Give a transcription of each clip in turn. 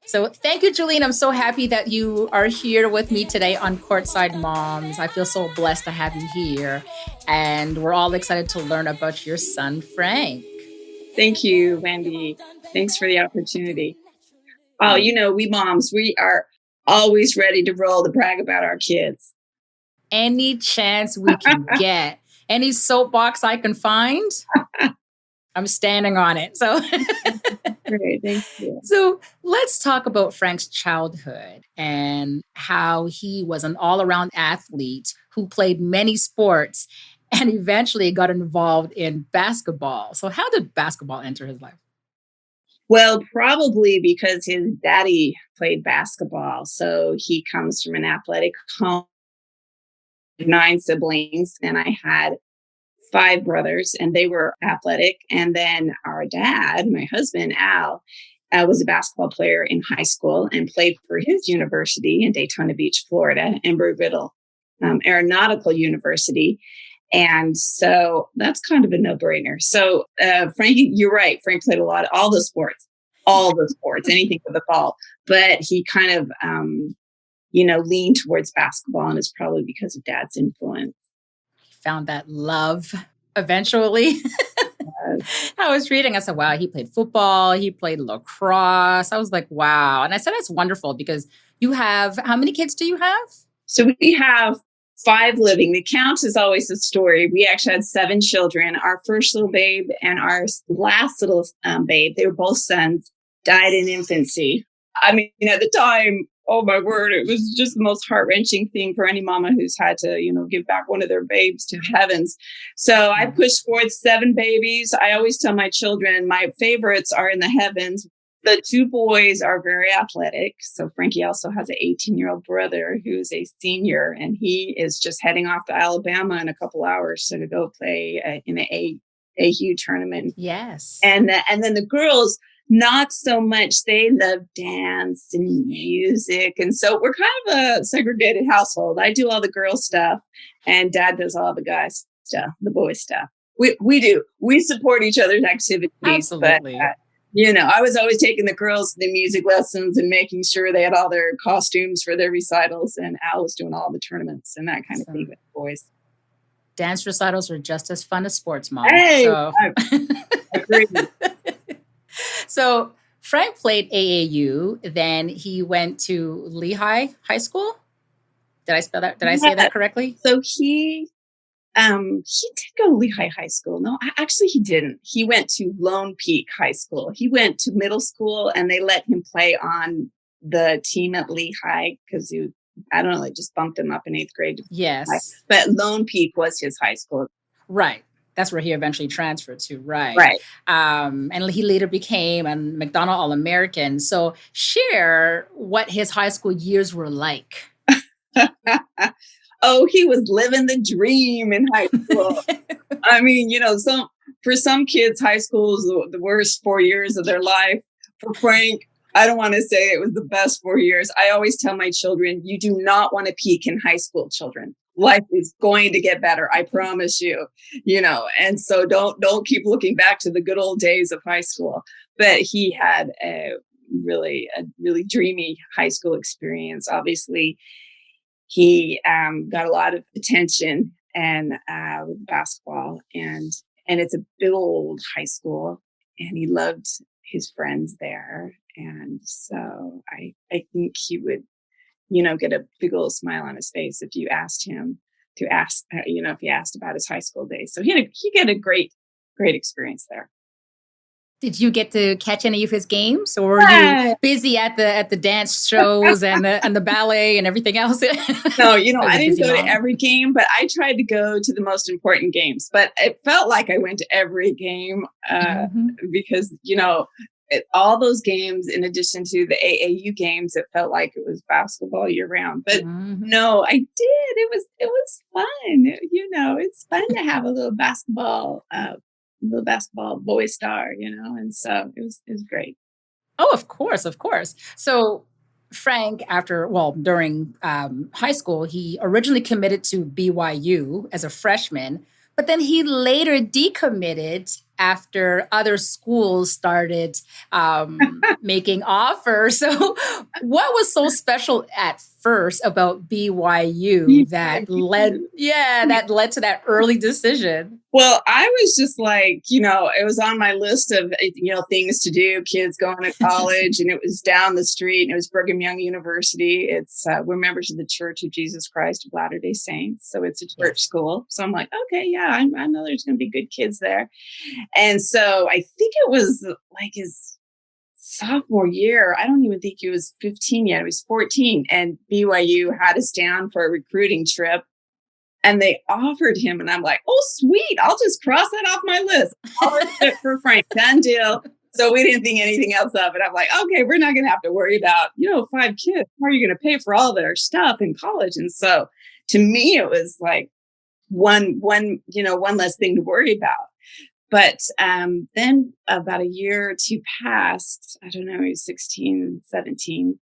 So thank you, Juleen. I'm so happy that you are here with me today on Courtside Moms. I feel so blessed to have you here. And we're all excited to learn about your son, Frank. Thank you, Wendy. Thanks for the opportunity. Oh, we moms, we are always ready to roll to brag about our kids. Any chance we can get, any soapbox I can find, I'm standing on it. So Great, thank you. So let's talk about Frank's childhood and how he was an all around athlete who played many sports and eventually got involved in basketball. So, how did basketball enter his life? Well, probably because his daddy played basketball. So he comes from an athletic home, 9 siblings, and I had 5 brothers, and they were athletic. And then our dad, my husband, Al, was a basketball player in high school and played for his university in Daytona Beach, Florida, Embry-Riddle Aeronautical University. And so that's kind of a no-brainer. So Frankie, you're right. Frank played all the sports, anything for the ball. But he kind of, leaned towards basketball, and it's probably because of dad's influence. Found that love eventually. I was reading, I said, wow, he played football, he played lacrosse. I was like, wow. And I said, that's wonderful because you have, how many kids do you have? So we have 5 living. The count is always a story. We actually had 7 children. Our first little babe and our last little babe, they were both sons, died in infancy. I mean, at the time, oh my word, it was just the most heart-wrenching thing for any mama who's had to, give back one of their babes to heavens. So I pushed forward 7 babies. I always tell my children, my favorites are in the heavens. The 2 boys are very athletic. So Frankie also has an 18-year-old brother who's a senior, and he is just heading off to Alabama in a couple hours to go play in an AU tournament. Yes. And then the girls, not so much. They love dance and music. And so we're kind of a segregated household. I do all the girl stuff and dad does all the guys stuff, the boy stuff. We do. We support each other's activities. Absolutely. But, I was always taking the girls to the music lessons and making sure they had all their costumes for their recitals. And Al was doing all the tournaments and that kind of thing with the boys. Dance recitals are just as fun as sports, Mom. Hey, so. I agree. So Frank played AAU, then he went to Lehigh High School. Did I spell that? Did I say that correctly? So he did go to Lehigh High School. No, actually he didn't. He went to Lone Peak High School. He went to middle school and they let him play on the team at Lehigh because I don't know, they just bumped him up in 8th grade. Yes. But Lone Peak was his high school. Right. That's where he eventually transferred to, right? Right. And he later became a McDonald All-American. So share what his high school years were like. Oh, he was living the dream in high school. I mean, for some kids, high school is the worst 4 years of their life. For Frank, I don't want to say it was the best 4 years. I always tell my children, you do not want to peak in high school, children. Life is going to get better. I promise you, and so don't keep looking back to the good old days of high school. But he had a really dreamy high school experience. Obviously, he got a lot of attention and with basketball and it's a big old high school and he loved his friends there. And so I think he would, get a big old smile on his face if you asked him if he asked about his high school days. So he got a great experience there. Did you get to catch any of his games, or were you busy at the dance shows and the ballet and everything else? No, I didn't go to every game, but I tried to go to the most important games. But it felt like I went to every game because all those games, in addition to the AAU games, it felt like it was basketball year round. But no, I did. It was fun. It's fun to have a little basketball boy star, and so it was great. Oh, of course. So Frank, during high school, he originally committed to BYU as a freshman, but then he later decommitted after other schools started making offers. So, what was so special at first about BYU that led to that early decision? Well, I was just like, it was on my list of, things to do, kids going to college, and it was down the street, and it was Brigham Young University. We're members of the Church of Jesus Christ of Latter-day Saints. So it's a church school. So I'm like, okay, yeah, I know there's going to be good kids there. And so I think it was like his sophomore year. I don't even think he was 15 yet. It was 14. And BYU had us down for a recruiting trip. And they offered him, and I'm like, oh, sweet. I'll just cross that off my list. I'll fit for Frank. Done deal. So we didn't think anything else of it. I'm like, okay, we're not going to have to worry about, 5 kids. How are you going to pay for all their stuff in college? And so to me, it was like one less thing to worry about. But then about a year or two passed. I don't know, he was 16, 17.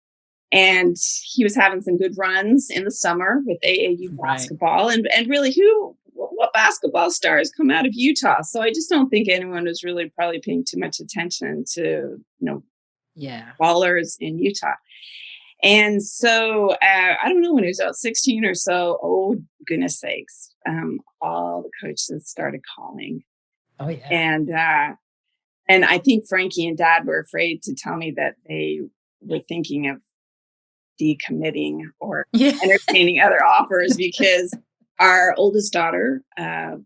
And he was having some good runs in the summer with AAU basketball. And really, what basketball stars come out of Utah? So I just don't think anyone was really probably paying too much attention to, ballers in Utah. And so I don't know, when he was about 16 or so, oh, goodness sakes, all the coaches started calling. Oh, yeah. And I think Frankie and Dad were afraid to tell me that they were thinking of decommitting or entertaining other offers, because our oldest daughter, I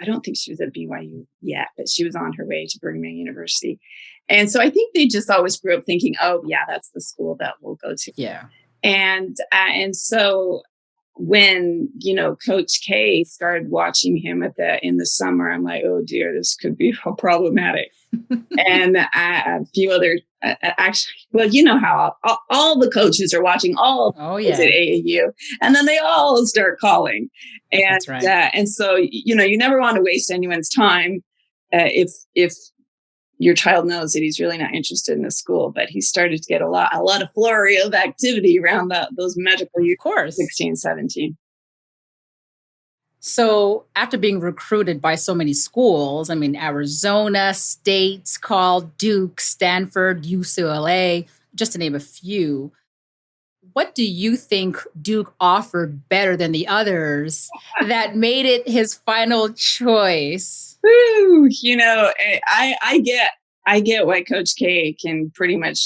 don't think she was at BYU yet, but she was on her way to Brigham Young University. And so I think they just always grew up thinking, oh, yeah, that's the school that we'll go to. Yeah. And so when, Coach K started watching him in the summer, I'm like, oh dear, this could be problematic. And a few other, actually, well, you know how all the coaches are watching all at AAU, and then they all start calling. And that's right. And so, you never want to waste anyone's time if your child knows that he's really not interested in the school. But he started to get a lot of flurry of activity around those magical years, 16, 17. So after being recruited by so many schools, I mean, Arizona State's called, Duke, Stanford, UCLA, just to name a few. What do you think Duke offered better than the others that made it his final choice? Woo, I get why Coach K can pretty much,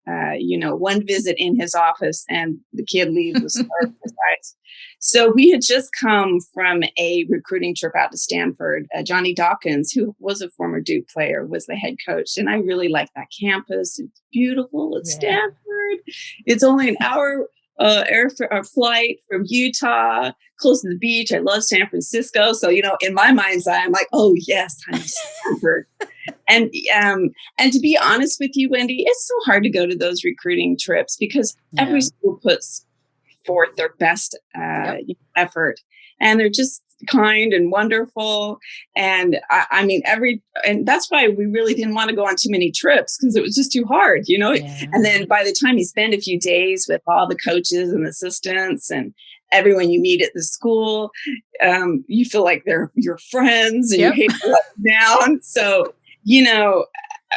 one visit in his office and the kid leaves with stars in his eyes. So we had just come from a recruiting trip out to Stanford. Johnny Dawkins, who was a former Duke player, was the head coach. And I really like that campus. It's beautiful. It's Stanford. It's only an hour flight from Utah, close to the beach. I love San Francisco. So, in my mind's eye, I'm like, oh, yes, I'm Stanford. And to be honest with you, Wendy, it's so hard to go to those recruiting trips because every school puts forth their best effort, and they're just kind and wonderful. And and that's why we really didn't want to go on too many trips, because it was just too hard, And then by the time you spend a few days with all the coaches and assistants and everyone you meet at the school, you feel like they're your friends and you hate to let them down. So,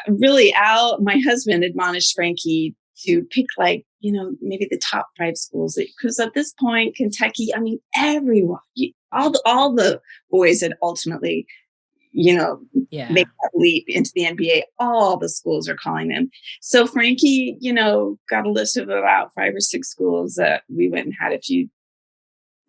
really, my husband admonished Frankie to pick maybe the top 5 schools, because at this point, Kentucky, everyone, all the boys that ultimately, make that leap into the NBA, all the schools are calling them. So Frankie, got a list of about 5 or 6 schools that we went and had a few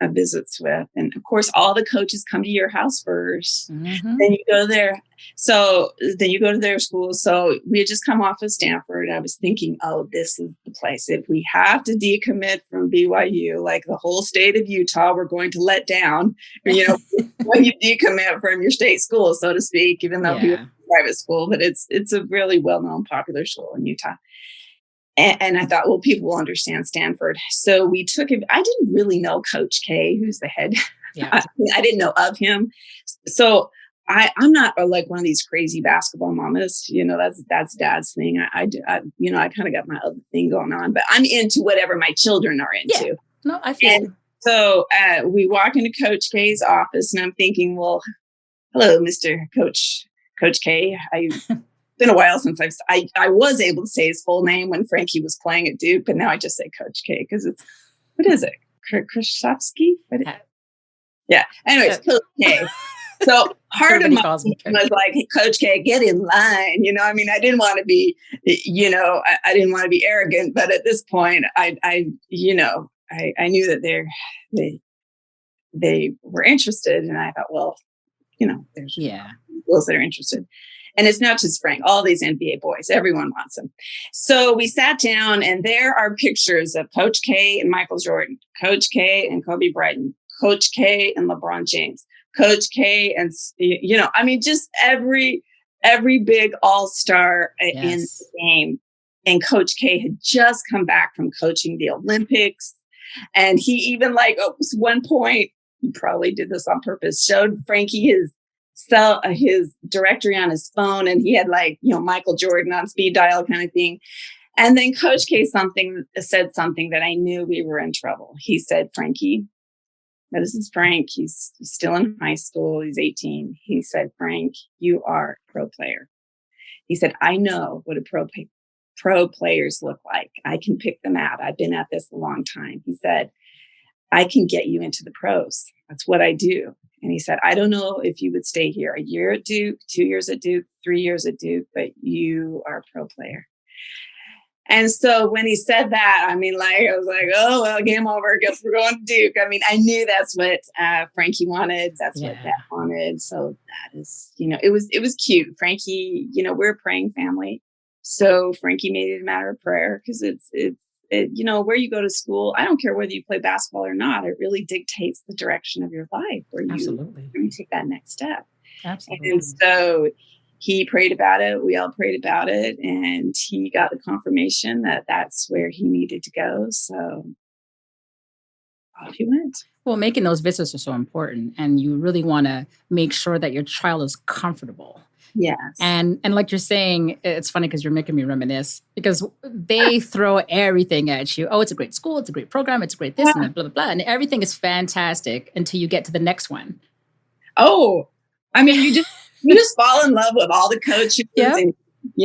visits with. And of course, all the coaches come to your house first. Mm-hmm. Then you go there. So then you go to their school. So we had just come off of Stanford. I was thinking, oh, this is the place. If we have to decommit from BYU, like the whole state of Utah, we're going to let down, when you decommit from your state school, so to speak, even though it's a private school, but it's a really well-known, popular school in Utah. And I thought, well, people will understand Stanford. So we took him. I didn't really know Coach K, who's the head. Yeah. I didn't know of him. So I'm not like one of these crazy basketball mamas. That's Dad's thing. I kind of got my other thing going on, but I'm into whatever my children are into. Yeah. No, I feel. And so we walk into Coach K's office, and I'm thinking, well, hello, Mr. Coach Coach K. Been a while since I was able to say his full name when Frankie was playing at Duke, but now I just say Coach K because what is it? Krzyzewski? Yeah. Anyways, Coach K. So part of Everybody my calls me Coach. was like, hey, Coach K, get in line. I mean, I didn't want to be, I didn't want to be arrogant, but at this point, I knew that they were interested, and I thought, well, there's girls that are interested. And it's not just Frank, all these NBA boys, everyone wants them. So we sat down, and there are pictures of Coach K and Michael Jordan, Coach K and Kobe Bryant, Coach K and LeBron James, Coach K and, I mean, just every big all-star in the game. And Coach K had just come back from coaching the Olympics. And he even one point, he probably did this on purpose, showed Frankie his directory on his phone, and he had Michael Jordan on speed dial kind of thing. And then Coach K said something that I knew we were in trouble. He said, Frankie, now this is Frank. He's still in high school. He's 18. He said, Frank, you are a pro player. He said, I know what pro players look like. I can pick them out. I've been at this a long time. He said, I can get you into the pros. That's what I do. And he said, I don't know if you would stay here a year at Duke, 2 years at Duke, 3 years at Duke, but you are a pro player. And so when he said that, I mean, I was like, oh, well, game over. Guess we're going to Duke. I mean, I knew that's what Frankie wanted. That's what Dad wanted. So that is, it was cute. Frankie, we're a praying family. So Frankie made it a matter of prayer because it's where you go to school, I don't care whether you play basketball or not. It really dictates the direction of your life where you take that next step. Absolutely. And so he prayed about it. We all prayed about it. And he got the confirmation that that's where he needed to go. So off he went. Well, making those visits are so important. And you really want to make sure that your child is comfortable. Yes. And like you're saying, it's funny because you're making me reminisce because they throw everything at you. Oh, it's a great school. It's a great program. It's a great this and blah, blah, blah. And everything is fantastic until you get to the next one. Oh, I mean, you just fall in love with all the coaches and,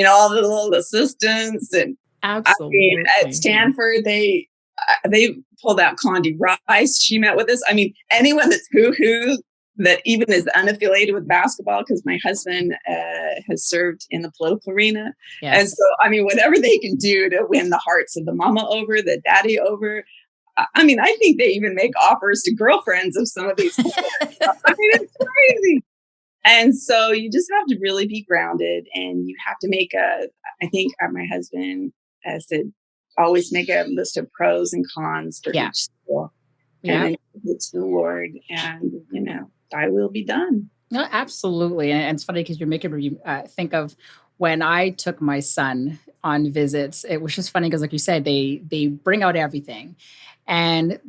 all the little assistants. And absolutely. I mean, at Stanford, they pulled out Condi Rice. She met with us. I mean, anyone that's who that even is unaffiliated with basketball, because my husband has served in the political arena. Yes. And so, I mean, whatever they can do to win the hearts of the mama over, the daddy over. I mean, I think they even make offers to girlfriends of some of these people. I mean, it's crazy. And so you just have to really be grounded, and you have to make I think my husband said, always make a list of pros and cons for each school. And then it's the Lord, and, thy will be done. No, absolutely. And it's funny because you're making me think of when I took my son on visits. It was just funny because, like you said, they bring out everything. And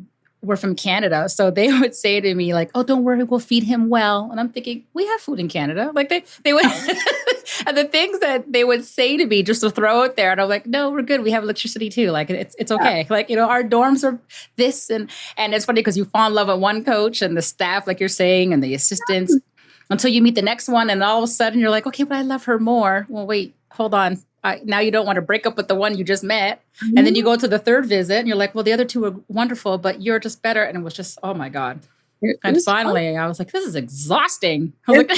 we're from Canada. So they would say to me, like, oh, don't worry, we'll feed him well. And I'm thinking, we have food in Canada. Like they would, and the things that they would say to me just to throw it there. And I'm like, no, we're good. We have electricity too. Like it's okay. Like, our dorms are this. And it's funny because you fall in love with one coach and the staff, like you're saying, and the assistants until you meet the next one. And all of a sudden you're like, okay, but I love her more. Well, wait, hold on. Now you don't want to break up with the one you just met. Mm-hmm. And then you go to the third visit and you're like, well, the other two were wonderful, but you're just better. And it was just, oh my God. And finally I was like, this is exhausting. And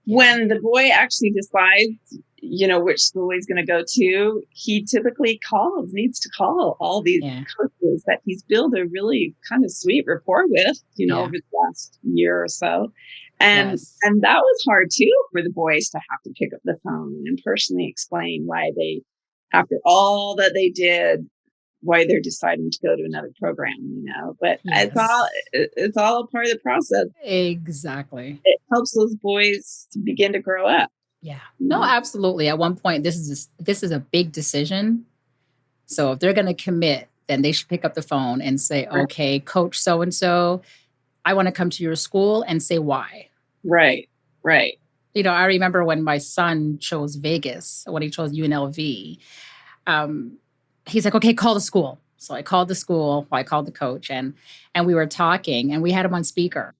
when the boy actually decides, which school he's going to go to, he typically needs to call all these coaches that he's built a really kind of sweet rapport with, over the last year or so. And that was hard too for the boys to have to pick up the phone and personally explain why they, after all that they did, why they're deciding to go to another program, But it's all a part of the process. Exactly. It helps those boys to begin to grow up. Yeah. No, absolutely. At one point, this is a big decision. So if they're going to commit, then they should pick up the phone and say, okay, Coach so-and-so, I want to come to your school, and say why. Right. I remember when my son chose Vegas, when he chose UNLV, he's like, okay, call the school. So I called the school, I called the coach, and we were talking, and we had him on speaker.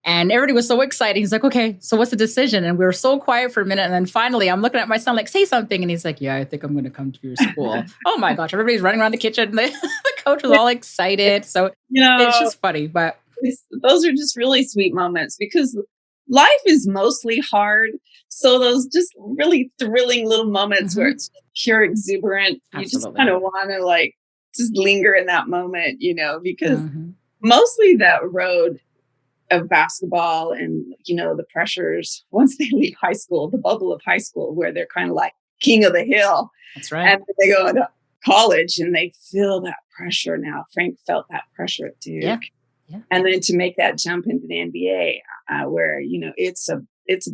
And everybody was so excited. He's like, okay, so what's the decision? And we were so quiet for a minute. And then finally, I'm looking at my son like, say something. And he's like, yeah, I think I'm going to come to your school. Oh my gosh, everybody's running around the kitchen. The coach was all excited. So You it's know, just funny. But those are just really sweet moments because life is mostly hard. So those just really thrilling little moments where mhm, it's pure exuberant, you just kind absolutely. of want to like just linger in that moment, because Mhm, mostly that road of basketball and, the pressures once they leave high school, the bubble of high school where they're kind of like king of the hill that's right. and they go into college and they feel that pressure now. Frank felt that pressure at Yeah. Duke. Yeah. And then to make that jump into the NBA, where it's a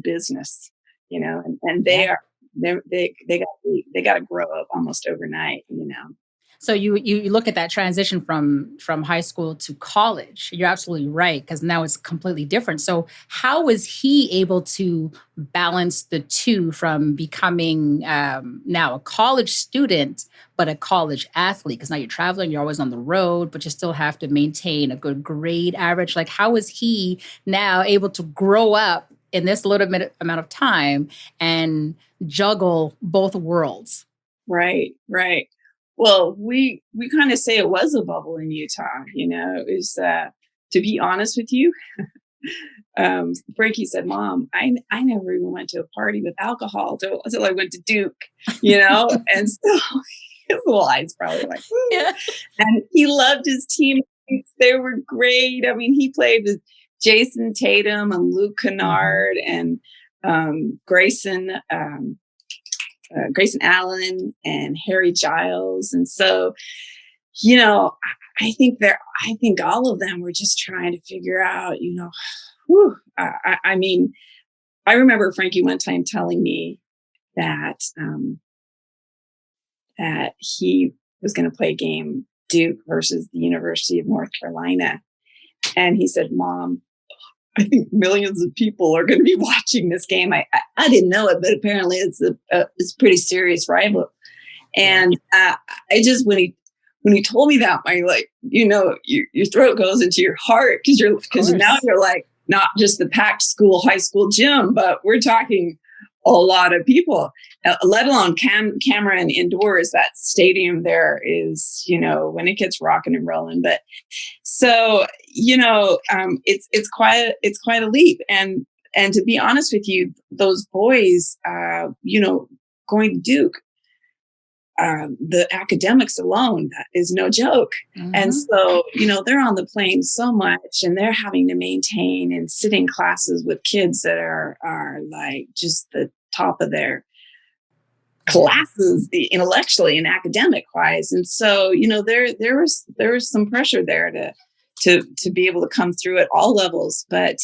business, and they Yeah. are they got to grow up almost overnight. So you look at that transition from high school to college. You're absolutely right because now it's completely different. So how was he able to balance the two from becoming now a college student but a college athlete? Because now you're traveling, you're always on the road, but you still have to maintain a good grade average. Like how is he now able to grow up in this little bit amount of time and juggle both worlds? Right, right. Well, we kind of say it was a bubble in Utah. Is to be honest with you, Frankie said, "Mom, I never even went to a party with alcohol until I went to Duke." And so his little eyes probably like, "Ooh." Yeah. And he loved his teammates. They were great. I mean, he played with Jason Tatum and Luke Mhm. Kennard and Grayson Allen and Harry Giles. And so, I think all of them were just trying to figure out, whew, I mean, I remember Frankie one time telling me that that he was going to play a game Duke versus the University of North Carolina, and he said, "Mom, I think millions of people are going to be watching this game." I didn't know it, but apparently it's a pretty serious rival. Yeah. And I just when he told me that, my like your throat goes into your heart Of because now course. you're like not just the packed school high school gym, but we're talking a lot of people, let alone Cameron indoors. That stadium there is when it gets rocking and rolling. But so it's quite a leap. And to be honest with you, those boys, going to Duke, the academics alone that is no joke. And Mhm. so, they're on the plane so much and they're having to maintain and sit in classes with kids that are like just the top of their Yeah. classes intellectually and academic wise. And so, there was some pressure there to be able to come through at all levels. But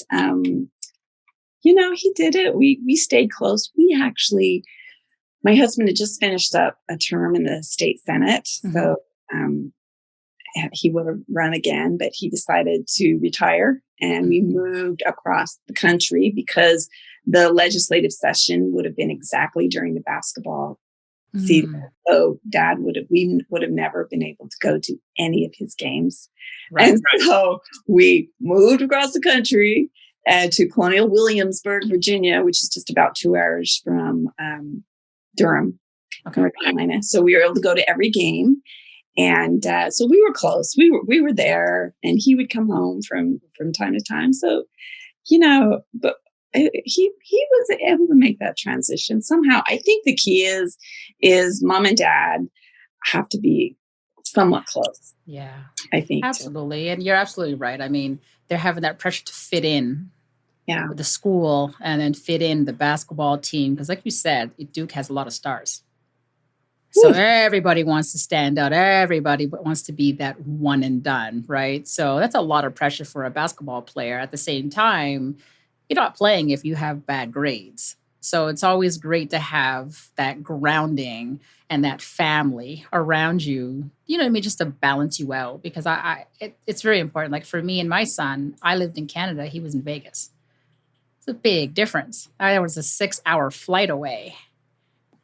he did it. We stayed close. We actually My husband had just finished up a term in the state Senate, Mhm. so um, he would have run again, but he decided to retire. And we moved across the country because the legislative session would have been exactly during the basketball season. Mm. So we would have never been able to go to any of his games. Right. And so we moved across the country to Colonial Williamsburg, Virginia, which is just about 2 hours from Durham, Okay. North Carolina. So we were able to go to every game, and so we were close. We were there, and he would come home from time to time. So but he was able to make that transition somehow. I think the key is mom and dad have to be somewhat close. Yeah. I think too. Absolutely. And you're absolutely right. I mean, they're having that pressure to fit in Yeah. with the school and then fit in the basketball team. Because, like you said, Duke has a lot of stars. So Whew. everybody wants to stand out. Everybody wants to be that one and done, right? So that's a lot of pressure for a basketball player. At the same time, you're not playing if you have bad grades. So it's always great to have that grounding and that family around you, you know what I mean, just to balance you out. Because it's very important. Like for me and my son, I lived in Canada, he was in Vegas. It's a big difference. I was a 6 hour flight away.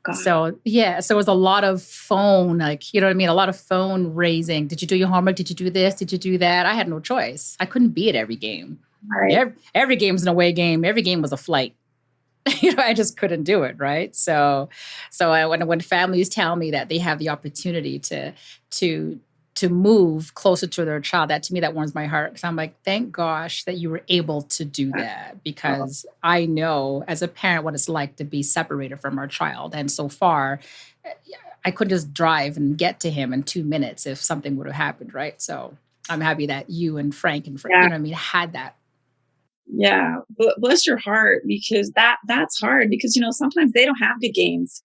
God. So yeah, so it was a lot of phone, like, you know what I mean? A lot of phone raising. Did you do your homework? Did you do this? Did you do that? I had no choice. I couldn't be at every game. Right. Every game's an away game. Every game was a flight. I just couldn't do it, right? When families tell me that they have the opportunity to to move closer to their child, that to me that warms my heart because I'm like, thank gosh that you were able to do that Oh, because I know as a parent what it's like to be separated from our child, and so far, I couldn't just drive and get to him in 2 minutes if something would have happened, right? So I'm happy that you and Frank and yeah. had that. Yeah. Bless your heart because that's hard because, sometimes they don't have the games.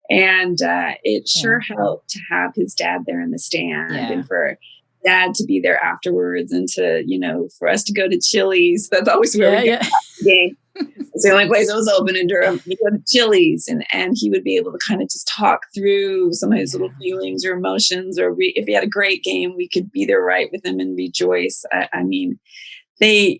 And it sure Yeah, helped to have his dad there in the stand yeah, and for dad to be there afterwards and to, for us to go to Chili's. That's always where we yeah, go yeah. to the game. It's the only place that was open in Durham. We go to Chili's and he would be able to kind of just talk through some of his Yeah. little feelings or emotions, or if he had a great game, we could be there right with him and rejoice. I mean, they're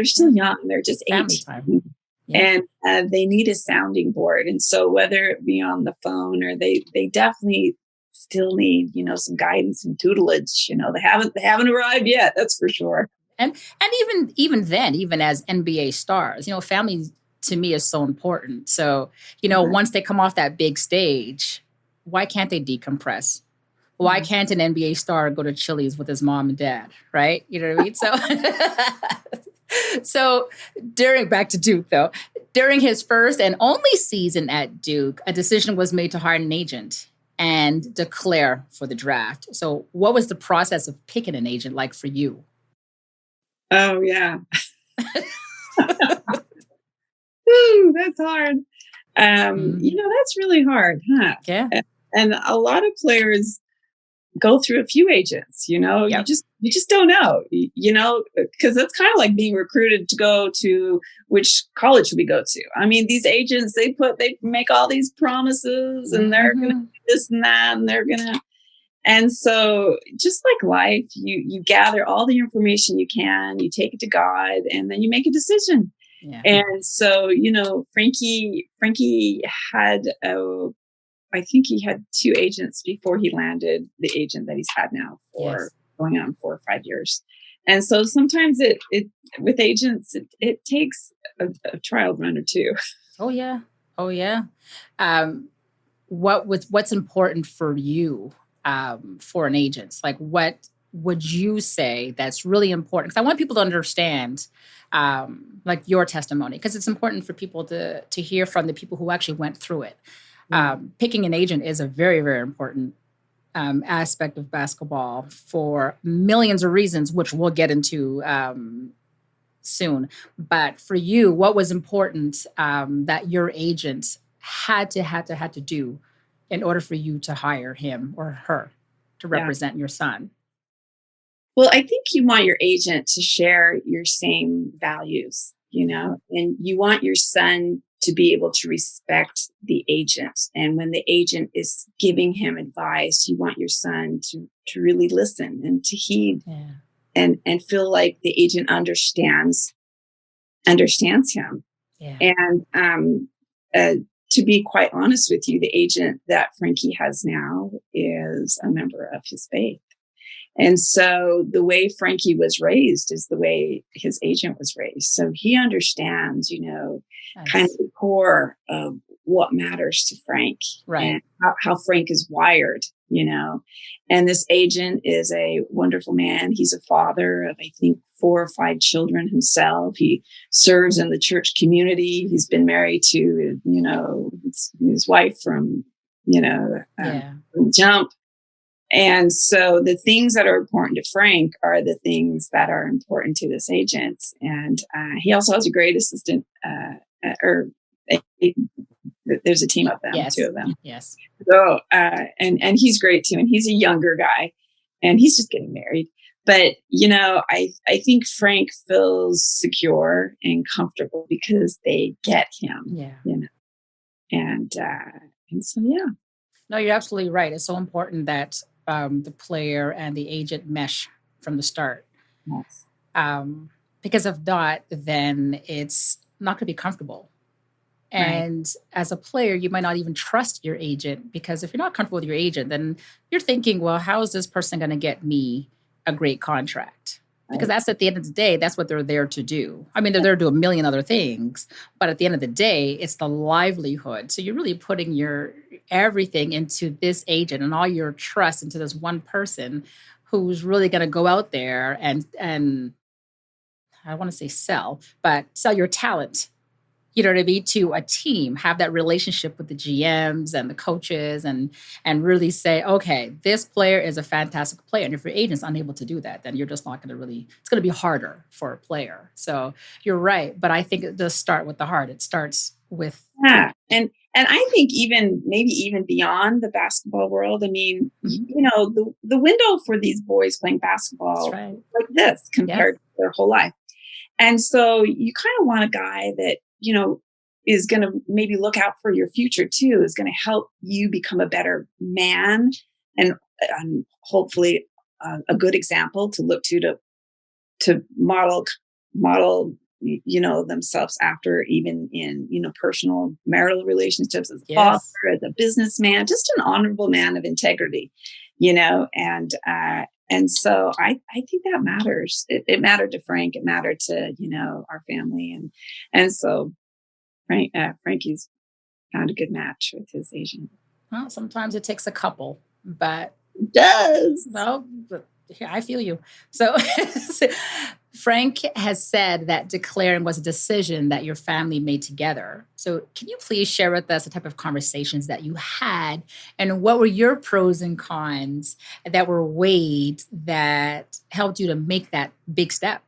still Yeah. young. They're just Family time. 18 Yeah. and they need a sounding board. And so whether it be on the phone or they definitely still need, some guidance and tutelage. They haven't arrived yet. That's for sure. And even then, even as NBA stars, family to me is so important. So, Right. once they come off that big stage, why can't they decompress? Why Yeah. can't an NBA star go to Chili's with his mom and dad, right? You know what I mean? So during back to Duke though, during his first and only season at Duke, a decision was made to hire an agent and declare for the draft. So what was the process of picking an agent like for you? Oh yeah. Ooh, that's hard. Mhm. That's really hard, huh? Yeah. And a lot of players go through a few agents, you Yep. just don't know, because that's kind of like being recruited to go to which college should we go to. I mean, these agents, they make all these promises and they're going to Mhm. do this and that and and so just like life, you gather all the information you can, you take it to God, and then you make a decision. Yeah. And so, Frankie had I think he had two agents before he landed the agent that he's had now for Yes. going on 4 or 5 years. And so sometimes it with agents, it takes a trial run or two. Oh yeah. Oh yeah. Um, what's important for you for an agent? Like, what would you say that's really important? Because I want people to understand, like your testimony, because it's important for people to hear from the people who actually went through it. Yeah. Picking an agent is a very, very important aspect of basketball for millions of reasons, which we'll get into soon. But for you, what was important that your agent had to do in order for you to hire him or her to Yeah. represent your son? Well, I think you want your agent to share your same values, and you want your son to be able to respect the agent. And when the agent is giving him advice, you want your son to really listen and to heed Yeah. and feel like the agent understands him. Yeah. And uh, to be quite honest with you, the agent that Frankie has now is a member of his faith. And so the way Frankie was raised is the way his agent was raised. So he understands, kind of Nice. the core of what matters to Frank Right. and how Frank is wired, And this agent is a wonderful man. He's a father of, I think, 4 or 5 children himself. He serves in the church community. He's been married to, his wife Yeah. from jump. And so the things that are important to Frank are the things that are important to this agent. And he also has a great assistant, or there's a team of them, two Yes. of them. Yes. So, and he's great too. And he's a younger guy and he's just getting married. But, I think Frank feels secure and comfortable because they get him, Yeah. and, and so, yeah. No, you're absolutely right. It's so important that the player and the agent mesh from the start. Yes. Because if not, then it's not going to be comfortable. Right. And as a player, you might not even trust your agent because if you're not comfortable with your agent, then you're thinking, well, how is this person going to get me a great contract? Because that's at the end of the day, that's what they're there to do. I mean, they're there to do a million other things, but at the end of the day, it's the livelihood. So you're really putting your everything into this agent and all your trust into this one person who's really going to go out there and I want to say sell, but sell your talent, you know what I mean, to a team, have that relationship with the GMs and the coaches and really say, okay, this player is a fantastic player. And if your agent's unable to do that, then you're just not going to really, it's going to be harder for a player. So you're right. But I think it does start with the heart. It starts with Yeah. And I think maybe even beyond the basketball world, I mean, the window for these boys playing basketball right. like this compared to their whole life. And so you kind of want a guy that, is going to maybe look out for your future too, is going to help you become a better man and hopefully a good example to look to model, themselves after, even in, personal marital relationships, as a father, as a businessman, just an honorable man of integrity, and so I think that matters. It mattered to Frank. It mattered to, our family. And so Frankie's found a good match with his agent. Well, sometimes it takes a couple, but it does. No, but I feel you. So Frank has said that declaring was a decision that your family made together. So can you please share with us the type of conversations that you had and what were your pros and cons that were weighed that helped you to make that big step?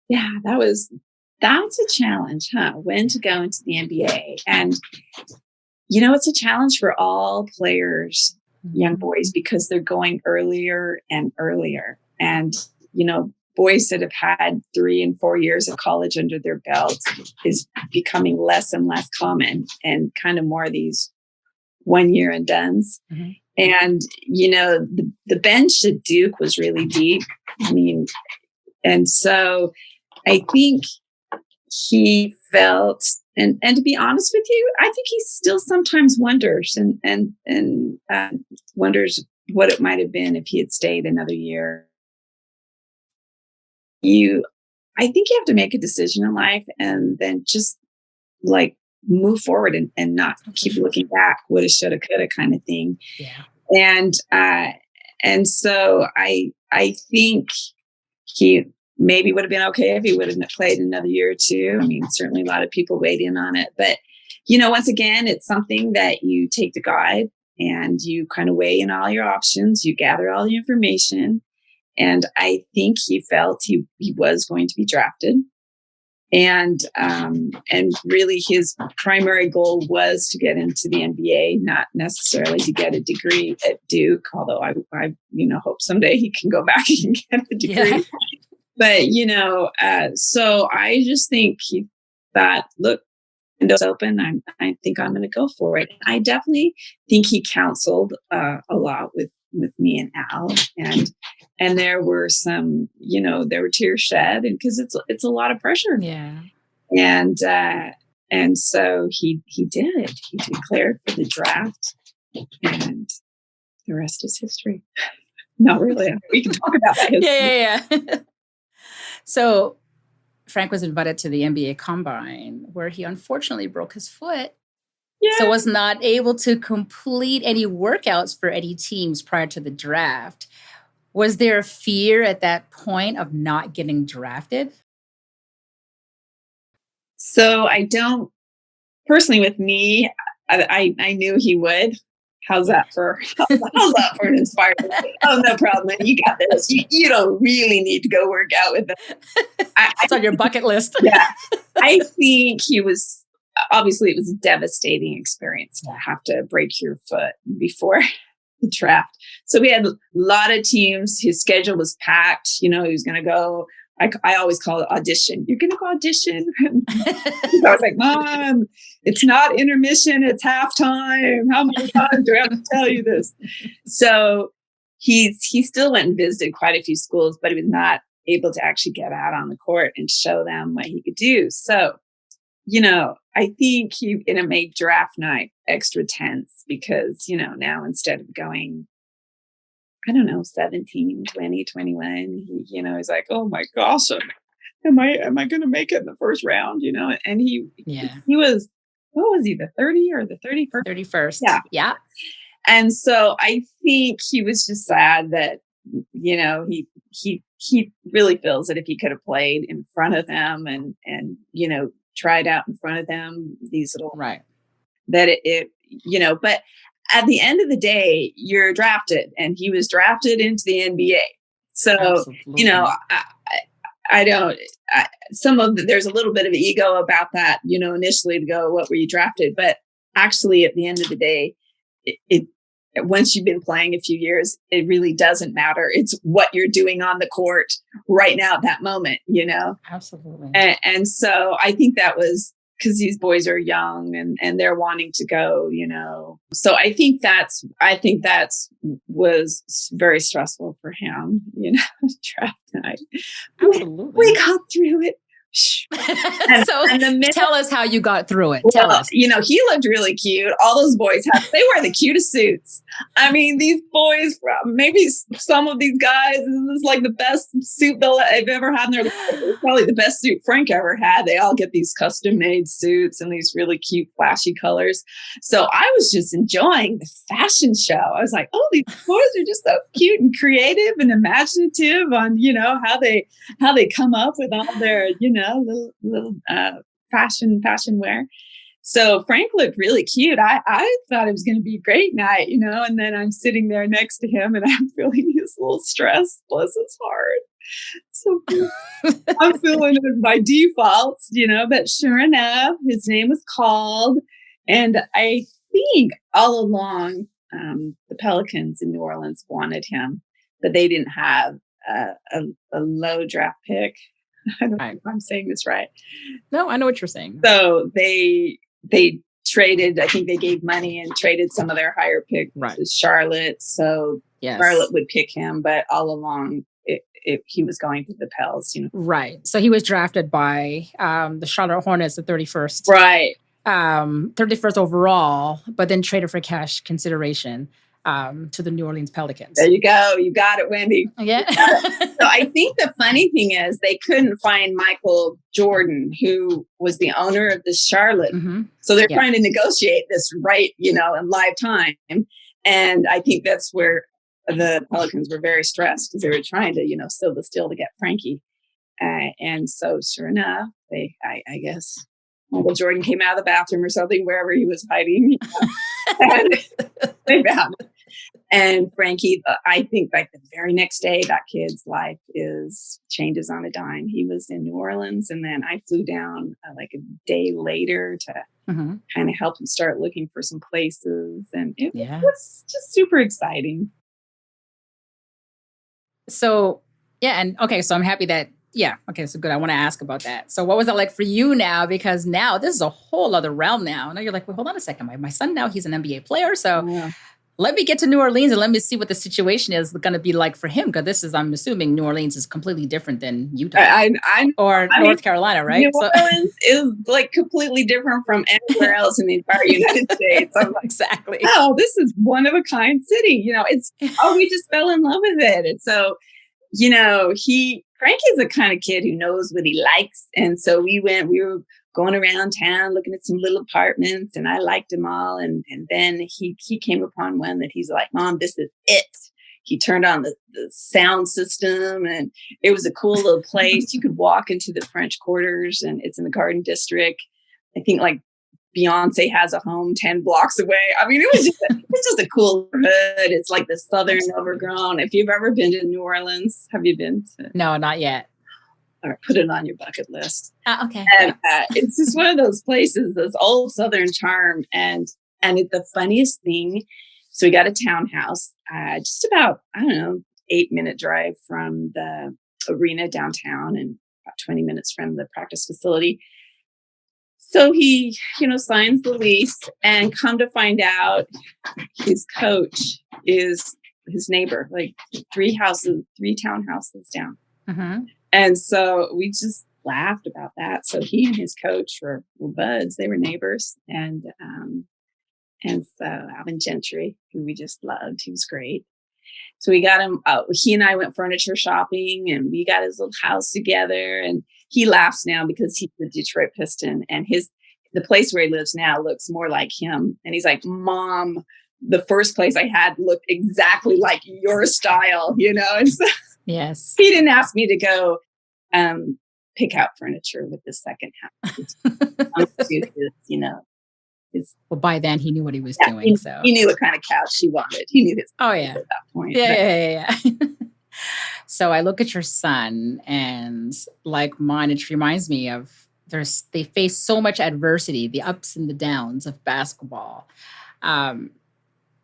Yeah, that's a challenge, huh? When to go into the NBA. And, it's a challenge for all players, young boys, because they're going earlier and earlier. And, boys that have had 3 and 4 years of college under their belts is becoming less and less common, and kind of more of these 1 year and dones. Mm-hmm. And, the bench at Duke was really deep. I mean, and so I think he felt, and to be honest with you, I think he still sometimes wonders and wonders what it might have been if he had stayed another year. I think you have to make a decision in life and then just like move forward and not keep looking back, woulda, shoulda, coulda kind of thing. Yeah. And so I think he maybe would have been okay if he would have played another year or two. I mean, certainly a lot of people weighed in on it, but once again, it's something that you take to God and you kind of weigh in all your options, you gather all the information. And I think he felt he was going to be drafted. And really his primary goal was to get into the NBA, not necessarily to get a degree at Duke, although I hope someday he can go back and get a degree. Yeah. But, so I just think he thought, look, window's open. I think I'm going to go for it. I definitely think he counseled a lot with me and Al, and there were some, there were tears shed, and because it's a lot of pressure. Yeah. And so he declared for the draft, and the rest is history. Not really. We can talk about that history. Yeah. So Frank was invited to the NBA Combine, where he unfortunately broke his foot. Yeah. So was not able to complete any workouts for any teams prior to the draft. Was there a fear at that point of not getting drafted? So I don't, personally with me, I knew he would. How's that for an inspired? Oh, no problem, man. You got this. You don't really need to go work out with them. It's on your bucket list. Yeah. I think obviously it was a devastating experience to have to break your foot before the draft. So we had a lot of teams. His schedule was packed. He was going to go. I always call it audition. You're going to go audition. I was like, Mom, it's not intermission. It's halftime. How many times do I have to tell you this? So he still went and visited quite a few schools, but he was not able to actually get out on the court and show them what he could do. So, I think it made draft night extra tense because, now instead of going I don't know, 17, 20, 21. He's like, oh my gosh, am I going to make it in the first round? And Yeah. he was, what was he, the 30 or the 31st? 31st. Yeah. Yeah. And so I think he was just sad that, he really feels that if he could have played in front of them and tried out in front of them, these little, Right. that but at the end of the day, you're drafted, and he was drafted into the NBA. So, Absolutely. I don't, there's a little bit of ego about that, initially to go, what were you drafted? But actually at the end of the day, it once you've been playing a few years, it really doesn't matter. It's what you're doing on the court right now at that moment, Absolutely. And so I think that was because these boys are young and they're wanting to go, So I think that's was very stressful for him, draft night. Absolutely. We got through it. So tell us how you got through it. Tell us. He looked really cute. All those boys they wear the cutest suits. I mean, these boys, maybe some of these guys, this is like the best suit they've ever had in their life. It's probably the best suit Frank ever had. They all get these custom made suits and these really cute, flashy colors. So I was just enjoying the fashion show. I was like, oh, these boys are just so cute and creative and imaginative on, how they come up with all their, little fashion wear. So Frank looked really cute. I thought it was going to be a great night, and then I'm sitting there next to him and I'm feeling his little stress, bless his heart. So I'm feeling it by default, but sure enough, his name was called. And I think all along, the Pelicans in New Orleans wanted him, but they didn't have a low draft pick. I don't know if I'm saying this right. No, I know what you're saying. So they traded, I think they gave money and traded some of their higher pick to Charlotte. So Charlotte would pick him, but all along he was going to the Pels, Right. So he was drafted by the Charlotte Hornets, the 31st. Right. 31st overall, but then traded for cash consideration to the New Orleans Pelicans. There you go. You got it, Wendy. Yeah. So I think the funny thing is they couldn't find Michael Jordan, who was the owner of the Charlotte. Mm-hmm. So they're trying to negotiate this right, in live time. And I think that's where the Pelicans were very stressed because they were trying to, seal the deal to get Frankie. And so sure enough, I guess Michael Jordan came out of the bathroom or something, wherever he was hiding. And they found it. And Frankie, I think like the very next day, that kid's life changes on a dime. He was in New Orleans, and then I flew down like a day later to kind of help him start looking for some places. And it was just super exciting. So, and okay, so I'm happy that, okay, so good. I want to ask about that. So what was it like for you now? Because now this is a whole other realm now. Now you're like, well, hold on a second. My son now, he's an NBA player. So let me get to New Orleans and let me see what the situation is going to be like for him. Because I'm assuming New Orleans is completely different than Utah or North Carolina, right? New Orleans is like completely different from anywhere else in the entire United States. I'm like, exactly. Oh, this is one of a kind city. We just fell in love with it. And so, Frankie's the kind of kid who knows what he likes. And so we were going around town looking at some little apartments, and I liked them all. And then he came upon one that he's like, Mom, this is it. He turned on the sound system, and it was a cool little place. You could walk into the French Quarters, and it's in the Garden District. I think like Beyonce has a home 10 blocks away. I mean, it's just a cool hood. It's like the Southern overgrown. If you've ever been to New Orleans, have you been to? No, not yet. All right, put it on your bucket list. Okay. And it's just one of those places, this old Southern charm. And the funniest thing, so we got a townhouse, just about, 8-minute drive from the arena downtown and about 20 minutes from the practice facility. So he, signs the lease, and come to find out his coach is his neighbor, like 3 townhouses down. Mm-hmm. And so we just laughed about that. So he and his coach were buds. They were neighbors. And so Alvin Gentry, who we just loved, he was great. So we got him, he and I went furniture shopping and we got his little house together. And he laughs now because he's the Detroit Piston and the place where he lives now looks more like him. And he's like, Mom, the first place I had looked exactly like your style, And so Yes. he didn't ask me to go pick out furniture with the second house. Well, by then he knew what he was Yeah, doing. So he knew what kind of couch he wanted. He knew his oh yeah. at that point. Yeah. So I look at your son and like mine, it reminds me of they face so much adversity, the ups and the downs of basketball.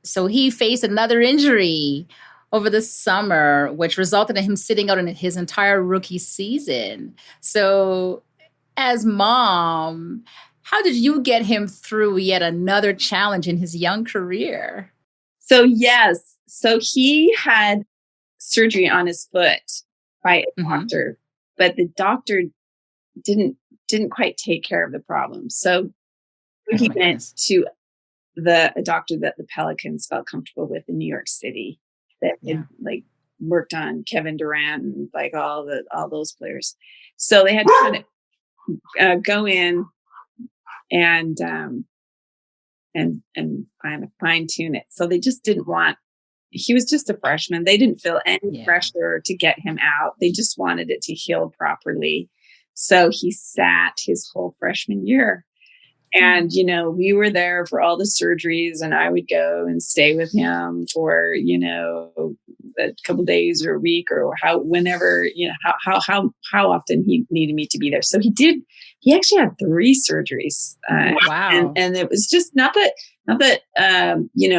So he faced another injury over the summer, which resulted in him sitting out in his entire rookie season. So as mom, how did you get him through yet another challenge in his young career? So yes. So he had surgery on his foot by a doctor, but the doctor didn't quite take care of the problem. So he went to a doctor that the Pelicans felt comfortable with in New York City that had like worked on Kevin Durant and like all those players. So they had to kind of go in and fine tune it. So they just didn't want. He was just a freshman. They didn't feel any pressure to get him out. They just wanted it to heal properly. So he sat his whole freshman year. And, we were there for all the surgeries and I would go and stay with him for, a couple days or a week or whenever, how often he needed me to be there. So he actually had 3 surgeries. Wow. And it was just not that,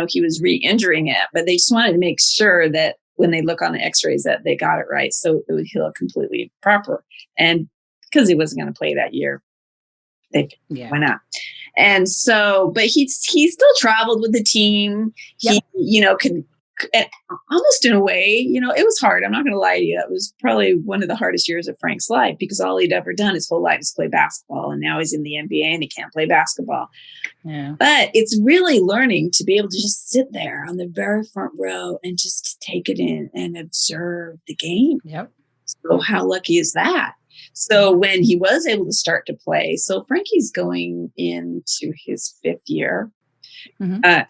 he was re-injuring it, but they just wanted to make sure that when they look on the x-rays that they got it right. So it would heal completely proper. And because he wasn't going to play that year, why not? And so, but he still traveled with the team. He, could almost in a way, it was hard. I'm not going to lie to you. It was probably one of the hardest years of Frank's life because all he'd ever done his whole life is play basketball. And now he's in the NBA and he can't play basketball. Yeah. But it's really learning to be able to just sit there on the very front row and just take it in and observe the game. Yep. So how lucky is that? So when he was able to start to play, so Frankie's going into his 5th year. But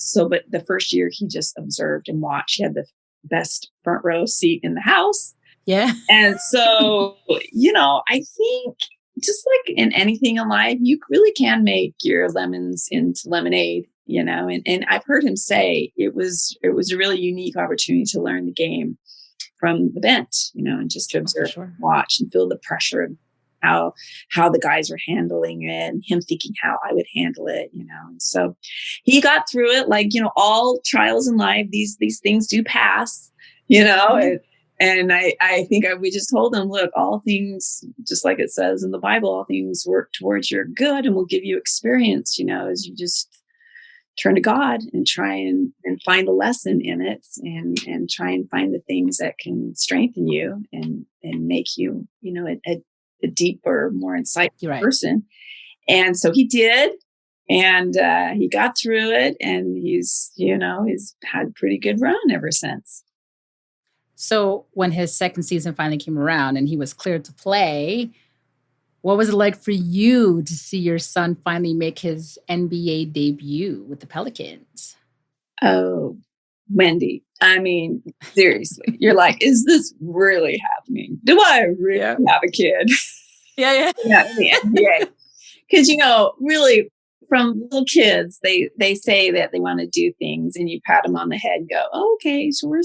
the first year he just observed and watched. He had the best front row seat in the house. Yeah. And so, I think just like in anything in life, you really can make your lemons into lemonade, and I've heard him say it was a really unique opportunity to learn the game from the bench, and just to observe, watch and feel the pressure of how the guys were handling it and him thinking how I would handle it, And so he got through it like, all trials in life, these things do pass, and I think we just told him, look, all things, just like it says in the Bible, all things work towards your good and will give you experience, as you just turn to God and try and find a lesson in it and try and find the things that can strengthen you and make you, a deeper, more insightful person. And so he did, and he got through it and he's had a pretty good run ever since. So when his second season finally came around and he was cleared to play, what was it like for you to see your son finally make his NBA debut with the Pelicans? Oh, Wendy. I mean, seriously, you're like, is this really happening? Do I really have a kid? Yeah. In the NBA? Because, really from little kids, they say that they want to do things and you pat them on the head and go, oh, okay, sure.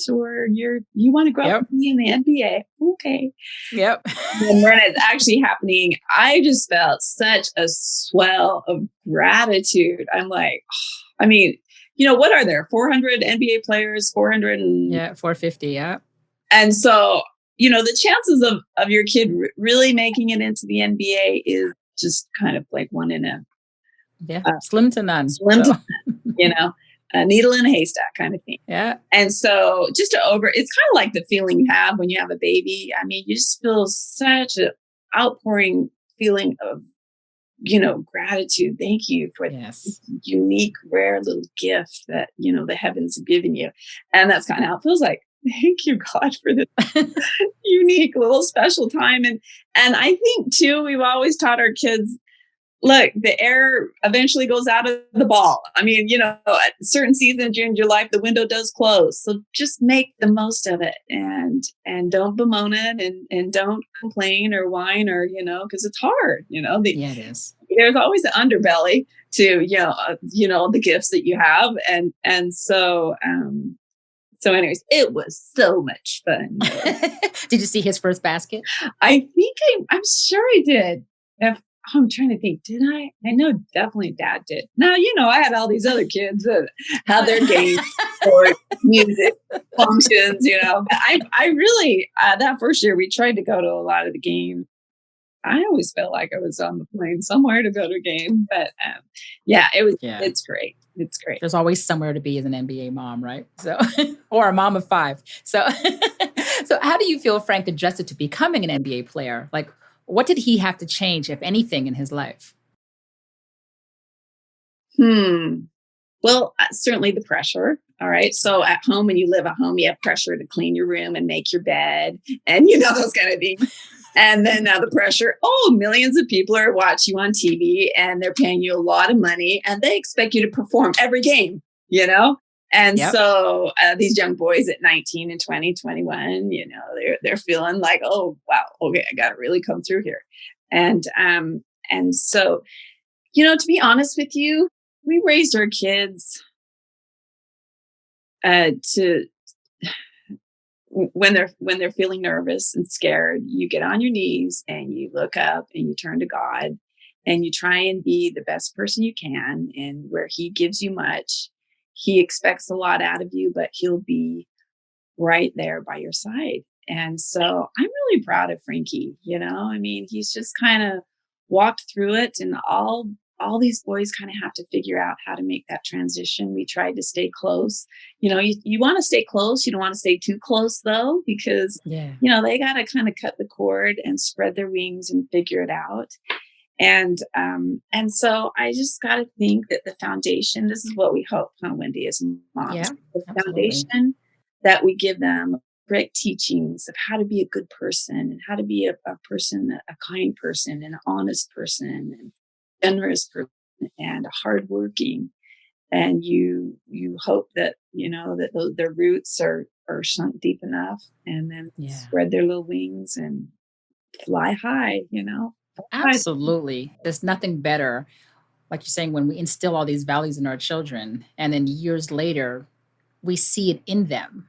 You want to grow up and be in the NBA. Okay. Yep. And when it's actually happening, I just felt such a swell of gratitude. I'm like, what are there? 400 NBA players, 400 and 450. Yeah. And so, the chances of your kid really making it into the NBA is just kind of like one in a slim to none. A needle in a haystack kind of thing. Yeah. And so it's kind of like the feeling you have when you have a baby. I mean, you just feel such an outpouring feeling of, gratitude. Thank you for this unique, rare little gift that, the heavens have given you. And that's kind of how it feels like. thank you, God, for this unique little special time. And I think too, we've always taught our kids, look, the air eventually goes out of the ball. I mean, at certain seasons in your life, the window does close. So just make the most of it and don't bemoan it and don't complain or whine or, because it's hard, Yeah, it is. there's always an underbelly to, the gifts that you have. So anyways, it was so much fun. Did you see his first basket? I think I'm sure I did. I'm trying to think. Did I? I know definitely Dad did. Now, I had all these other kids that had their games or music functions, I really, that first year we tried to go to a lot of the games. I always felt like I was on the plane somewhere to go to a game, but yeah, Yeah. it's great. It's great. There's always somewhere to be as an NBA mom, right? So, or a mom of 5. So, so how do you feel Frank adjusted to becoming an NBA player? Like, what did he have to change, if anything, in his life? Well, certainly the pressure. All right. So at home, when you live at home, you have pressure to clean your room and make your bed and, those kind of things. And then now the pressure, millions of people are watching you on TV and they're paying you a lot of money and they expect you to perform every game, And Yep. so these young boys at 19 and 20, 21, they're feeling like, oh, wow, okay, I got to really come through here. And so, to be honest with you, we raised our kids to when they're feeling nervous and scared, you get on your knees and you look up and you turn to God and you try and be the best person you can. And where He gives you much, He expects a lot out of you, but He'll be right there by your side. And so I'm really proud of Frankie. I mean, he's just kind of walked through it, and all these boys kind of have to figure out how to make that transition. We tried to stay close. You want to stay close. You don't want to stay too close though, because, Yeah. They got to kind of cut the cord and spread their wings and figure it out. And so I just got to think that the foundation, this is what we hope, Wendy, as moms, Yeah, the absolutely. foundation that we give them, great teachings of how to be a good person and how to be a person, a kind person, an honest person, and generous person, and hardworking. And you hope that that their roots are sunk deep enough, and then Yeah. spread their little wings and fly high. Absolutely. There's nothing better, like you're saying, when we instill all these values in our children, and then years later, we see it in them.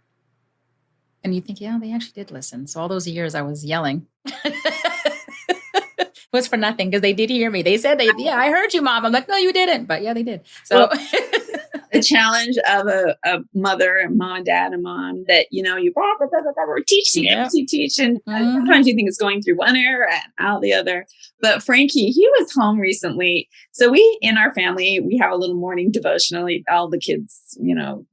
And you think, yeah, they actually did listen. So all those years I was yelling was for nothing, because they did hear me. They said, yeah, I heard you, Mom. I'm like, no, you didn't. But yeah, they did. So the challenge of a mother and mom and dad and mom that, you teaching, Yep. teach. And sometimes you think it's going through one ear and out the other. But Frankie, he was home recently. So we, in our family, we have a little morning devotional. All the kids,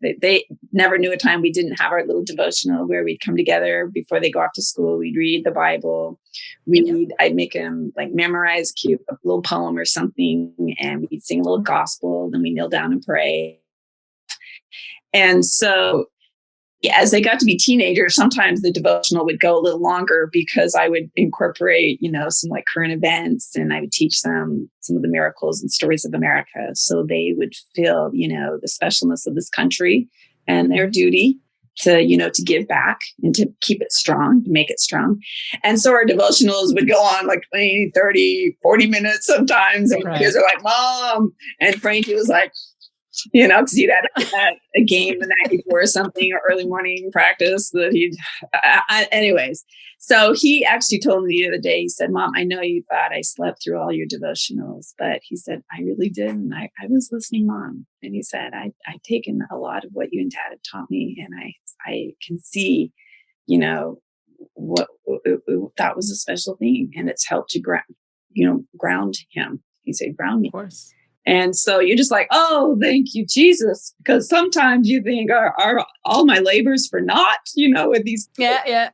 they never knew a time we didn't have our little devotional where we'd come together before they go off to school. We'd read the Bible. I'd make them like memorize a little poem or something, and we'd sing a little gospel. Then we kneel down and pray. And so as they got to be teenagers, sometimes the devotional would go a little longer because I would incorporate, some like current events, and I would teach them some of the miracles and stories of America. So they would feel, the specialness of this country and their duty to give back and to keep it strong, to make it strong. And so our devotionals would go on like 20, 30, 40 minutes sometimes. And the kids are like, Mom. And Frankie was like, because he'd had a game the night before or something, or early morning practice that anyways. So he actually told me the other day, he said, Mom, I know you thought I slept through all your devotionals, but he said, I really didn't. I was listening, Mom. And he said, I've taken a lot of what you and Dad have taught me. And I can see, what that was a special thing. And it's helped to ground him. He said, ground me. Of course. And so you're just like, oh, thank you, Jesus. Because sometimes you think, are all my labors for naught, with these. Yeah.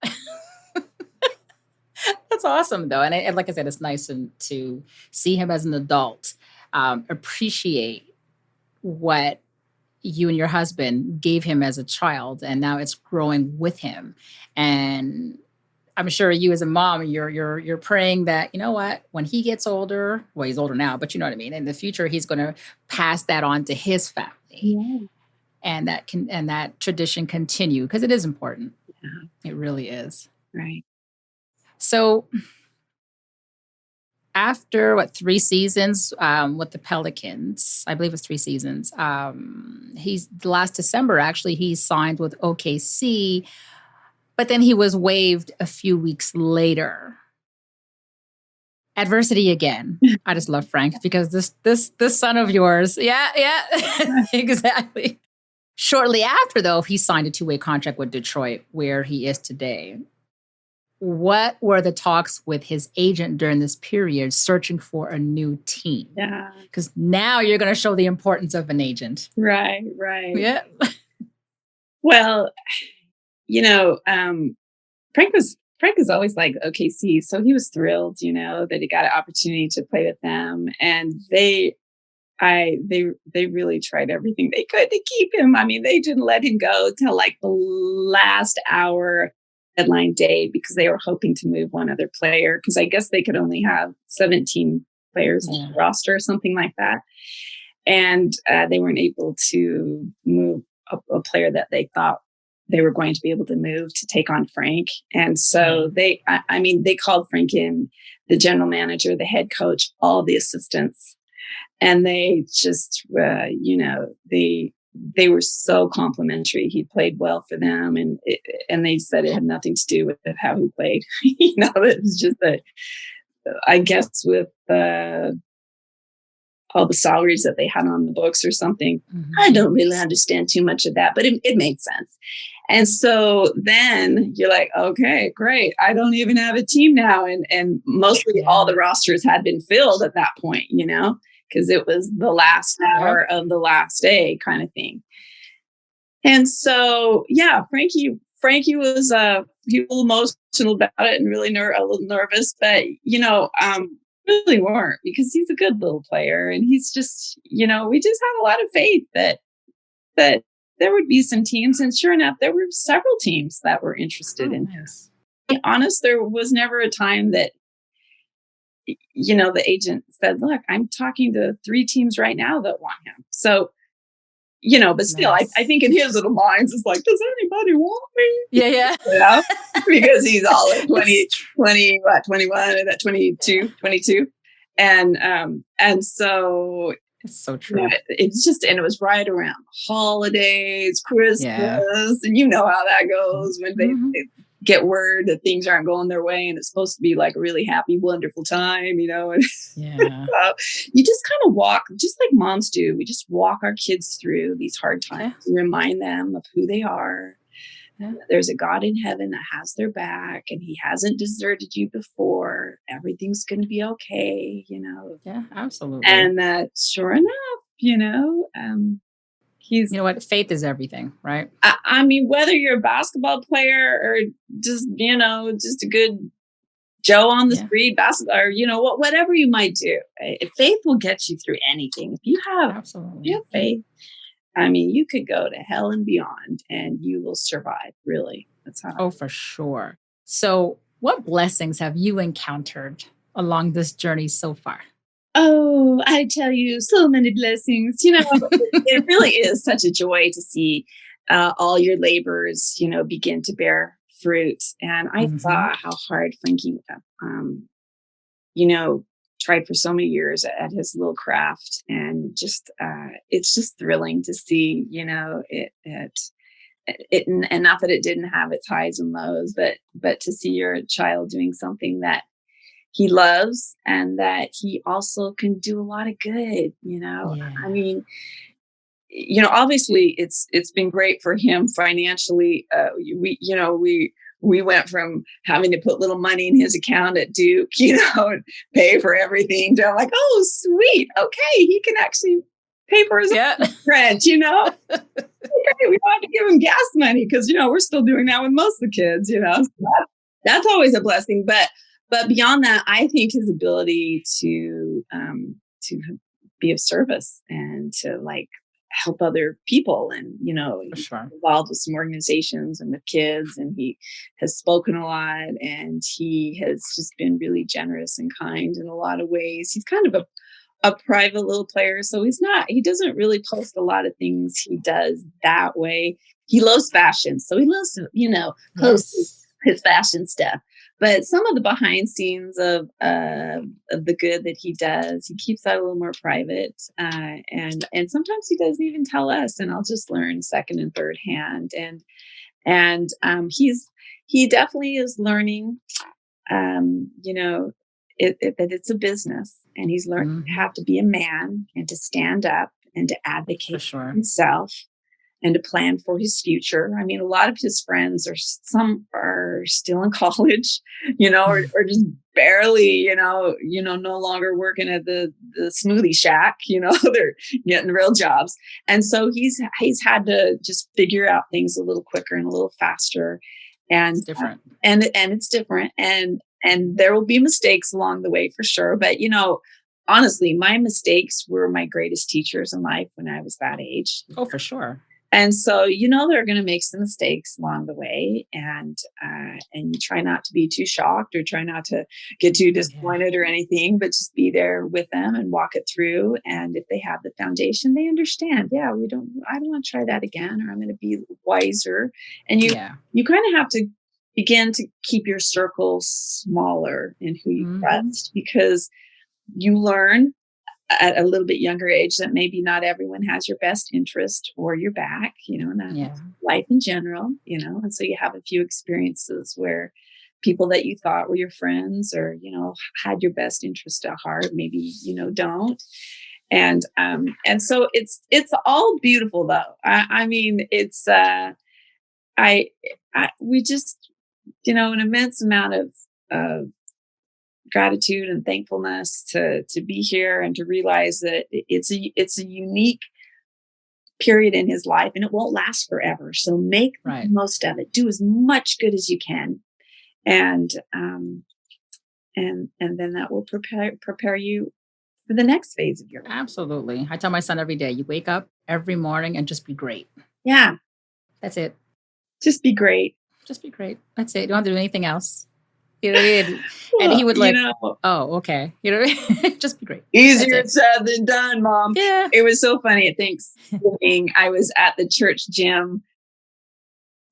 That's awesome, though. And like I said, it's nice to see him as an adult, appreciate what you and your husband gave him as a child, and now it's growing with him. And I'm sure you as a mom, you're praying that, you know what, when he gets older, well, he's older now, but you know what I mean. In the future, he's going to pass that on to his family, Yeah. and that tradition continue, because it is important. Yeah. It really is. Right. So after what, 3 seasons with the Pelicans, I believe it's 3 seasons. He's last December actually he signed with OKC, but then he was waived a few weeks later. Adversity again. I just love Frank because this son of yours, yeah, exactly. Shortly after, though, he signed a 2-way contract with Detroit, where he is today. What were the talks with his agent during this period, searching for a new team? Yeah. Because now you're going to show the importance of an agent. Right. Yeah. Well, Frank was always like OKC, so he was thrilled, that he got an opportunity to play with them, and they really tried everything they could to keep him. I mean, they didn't let him go till like the last hour deadline day because they were hoping to move one other player, because I guess they could only have 17 players on the roster or something like that, and they weren't able to move a player that they thought they were going to be able to move to take on Frank. And so they called Frank in, the general manager, the head coach, all the assistants. And they just, they were so complimentary. He played well for them. And they said it had nothing to do with how he played. It was just I guess with all the salaries that they had on the books or something. Mm-hmm. I don't really understand too much of that, but it made sense. And so then you're like, okay, great. I don't even have a team now. And mostly all the rosters had been filled at that point, because it was the last hour of the last day kind of thing. And so, Frankie was he was emotional about it and really a little nervous, but really weren't, because he's a good little player, and he's just, we just have a lot of faith that there would be some teams, and sure enough, there were several teams that were interested in him. To be honest, there was never a time that the agent said, look, I'm talking to 3 teams right now that want him. So, but still, I think in his little minds, it's like, does anybody want me? Yeah. Because he's all at 21, and at 22. And so it's so true. It's just, and it was right around holidays, Christmas, and you know how that goes when they get word that things aren't going their way, and it's supposed to be like a really happy, wonderful time, and so you just kind of walk, just like moms do. We just walk our kids through these hard times and remind them of who they are. There's a God in heaven that has their back, and he hasn't deserted you before. Everything's going to be okay, Yeah, absolutely. And sure enough, he's, faith is everything, right? I mean, whether you're a basketball player or just, just a good Joe on the street, basketball, or, whatever you might do, faith will get you through anything. If you have faith, I mean, you could go to hell and beyond, and you will survive, really. That's how. Oh, for sure. So what blessings have you encountered along this journey so far? Oh, I tell you, so many blessings. It really is such a joy to see all your labors, begin to bear fruit. And I saw how hard Frankie, tried for so many years at his little craft, and just it's just thrilling to see, it, and not that it didn't have its highs and lows, but to see your child doing something that he loves, and that he also can do a lot of good. I mean, obviously it's been great for him financially. We went from having to put little money in his account at Duke, and pay for everything, to like, oh, sweet. Okay. He can actually pay for his own rent, We don't have to give him gas money because, we're still doing that with most of the kids, So that's always a blessing. But beyond that, I think his ability to be of service and to help other people. And, For he's sure. involved with some organizations and with kids, and he has spoken a lot, and he has just been really generous and kind in a lot of ways. He's kind of a private little player. So he doesn't really post a lot of things he does that way. He loves fashion. So he loves to, post Yes. his fashion stuff. But some of the behind scenes of the good that he does, he keeps that a little more private. And sometimes he doesn't even tell us, and I'll just learn second and third hand. And he definitely is learning, you know, that it's a business, and he's learning to Hmm. have to be a man and to stand up and to For advocate for sure. himself and to plan for his future. I mean, a lot of his friends some are still in college, or just barely, no longer working at the smoothie shack, they're getting real jobs. And so he's had to just figure out things a little quicker and a little faster. It's And different. and it's different, and there will be mistakes along the way for sure. But honestly, my mistakes were my greatest teachers in life when I was that age. Oh, for sure. And so, they're going to make some mistakes along the way, and you try not to be too shocked or try not to get too Yeah. disappointed or anything, but just be there with them and walk it through. And if they have the foundation, they understand. Yeah, I don't want to try that again, or I'm going to be wiser. And Yeah. you kind of have to begin to keep your circle smaller in who you Hmm. trust, because you learn at a little bit younger age that maybe not everyone has your best interest or your back, and that's Yeah. life in general, and so you have a few experiences where people that you thought were your friends or, had your best interest at heart, maybe, don't. And so it's all beautiful though. I mean, it's, I, we just, an immense amount of gratitude and thankfulness to be here and to realize that it's a unique period in his life, and it won't last forever. So make the Right. most of it. Do as much good as you can, and and then that will prepare you for the next phase of your life. Absolutely. I tell my son every day, you wake up every morning and just be great. Yeah, That's it. just be great. Just be great. That's it. You don't have to do anything else. You know what I mean? And Well, he would like, oh, okay. You know what I mean? Just be great. That's easier it. said than done, Mom. Yeah. It was so funny at Thanksgiving. I was at the church gym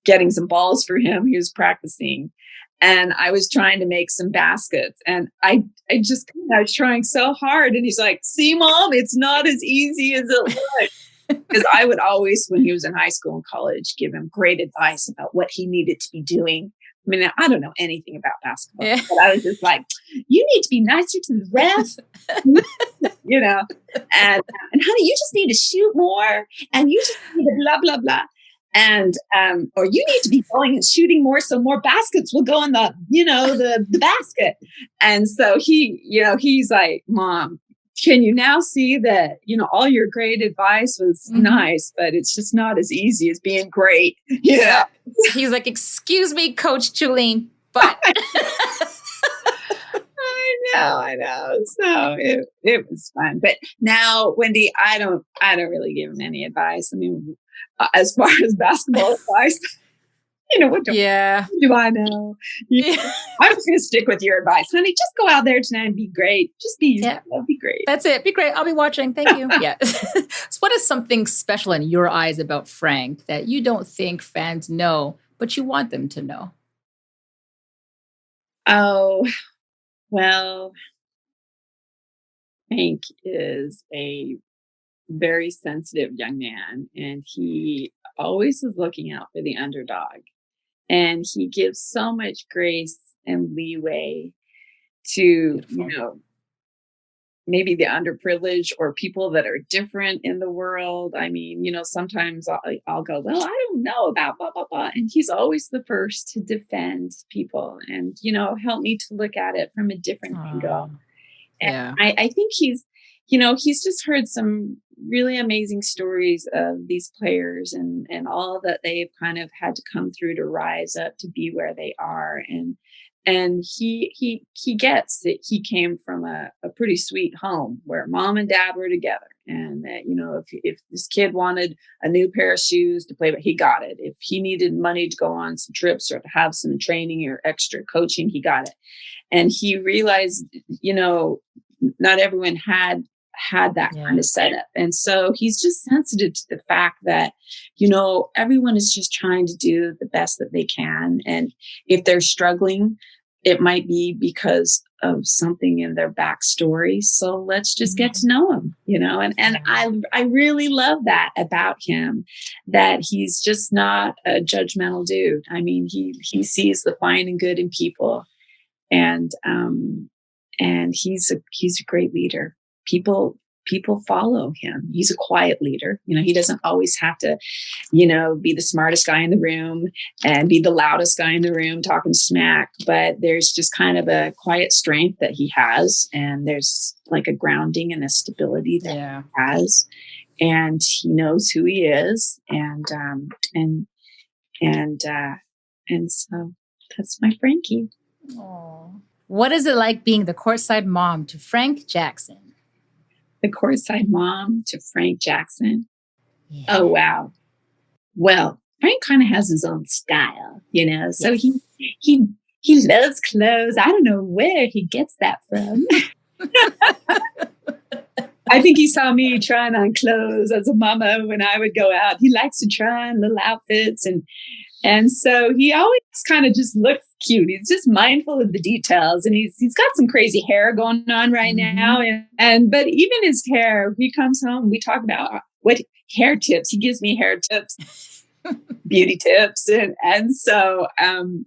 getting some balls for him. He was practicing, and I was trying to make some baskets, and I was trying so hard, and he's like, "See, Mom, it's not as easy as it looks." Because I would always, when he was in high school and college, give him great advice about what he needed to be doing. I mean, I don't know anything about basketball, Yeah. but I was just like, "You need to be nicer to the ref, you know, and honey, you just need to shoot more, and you just need to blah blah blah." And or you need to be going and shooting more, so more baskets will go in the basket. And so he's like, "Mom, can you now see that all your great advice was Mhm. nice, but it's just not as easy as being great." Yeah. He's like, excuse me, Coach Juleen, but I know. So it was fun. But now, Wendy, I don't really give him any advice. I mean, as far as basketball advice, what yeah. do I know? You Yeah. I'm just gonna stick with your advice, honey. Just go out there tonight and be great. Just be Yeah. yourself, be great. That's it. Be great. I'll be watching. Thank you. Yeah. So what is something special in your eyes about Frank that you don't think fans know, but you want them to know? Oh, well, Hank is a very sensitive young man, and he always is looking out for the underdog. And he gives so much grace and leeway to, Beautiful. maybe the underprivileged or people that are different in the world. I mean, sometimes I'll go, well, I don't know about blah, blah, blah. And he's always the first to defend people and, help me to look at it from a different Oh, angle. And yeah. I think he's just heard some really amazing stories of these players and all that they've kind of had to come through to rise up to be where they are. And he gets that he came from a pretty sweet home where mom and dad were together. And that, if this kid wanted a new pair of shoes to play with, he got it. If he needed money to go on some trips or to have some training or extra coaching, he got it. And he realized, not everyone had that kind of setup. And so he's just sensitive to the fact that, everyone is just trying to do the best that they can. And if they're struggling, it might be because of something in their backstory. So let's just get to know him, and I really love that about him, that he's just not a judgmental dude. I mean, he sees the fine and good in people, and he's a great leader. People follow him. He's a quiet leader. He doesn't always have to, be the smartest guy in the room and be the loudest guy in the room talking smack, but there's just kind of a quiet strength that he has. And there's like a grounding and a stability that he has. And he knows who he is. And so that's my Frankie. Aww. What is it like being the courtside mom to Frank Jackson? The courtside mom to Frank Jackson. Yeah. Oh, wow. Well, Frank kind of has his own style, so he loves clothes. I don't know where he gets that from. I think he saw me trying on clothes as a mama when I would go out. He likes to try on little outfits, and so he always kind of just looks cute. He's just mindful of the details, and he's got some crazy hair going on right now. But even his hair, he comes home, we talk about what hair tips. He gives me hair tips, beauty tips. And so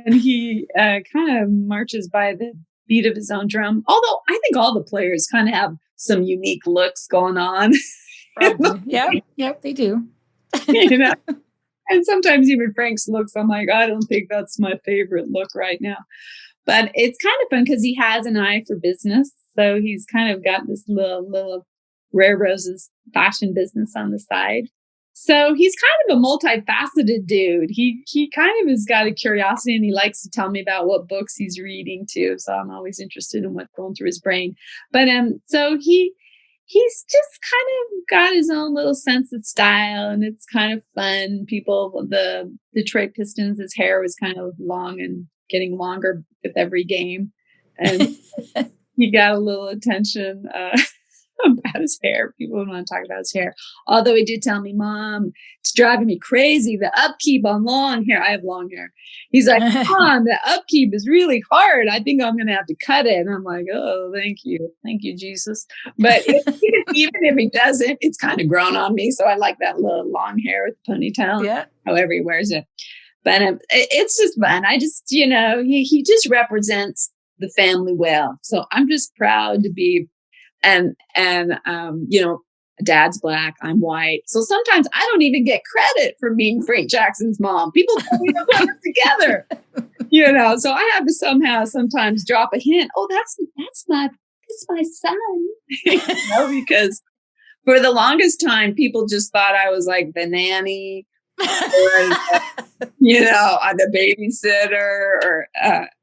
he kind of marches by the beat of his own drum. Although I think all the players kind of have some unique looks going on. Yep, they do. And sometimes even Frank's looks, I'm like, I don't think that's my favorite look right now. But it's kind of fun because he has an eye for business. So he's kind of got this little Rare Roses fashion business on the side. So he's kind of a multifaceted dude. He kind of has got a curiosity, and he likes to tell me about what books he's reading too. So I'm always interested in what's going through his brain. But so he's just kind of got his own little sense of style, and it's kind of fun. The Detroit Pistons, his hair was kind of long and getting longer with every game. And he got a little attention about his hair. People want to talk about his hair. Although he did tell me, Mom, it's driving me crazy. The upkeep on long hair. I have long hair. He's like, Mom, the upkeep is really hard. I think I'm going to have to cut it. And I'm like, oh, thank you. Thank you, Jesus. But even if he doesn't, it's kind of grown on me. So I like that little long hair with the ponytail. However he wears it. But it's just fun. I just, he just represents the family well. So I'm just proud to be. And Dad's Black, I'm white. So sometimes I don't even get credit for being Frank Jackson's mom. People put it together, so I have to sometimes drop a hint. Oh, that's my son, because for the longest time, people just thought I was like the nanny, or, the babysitter, or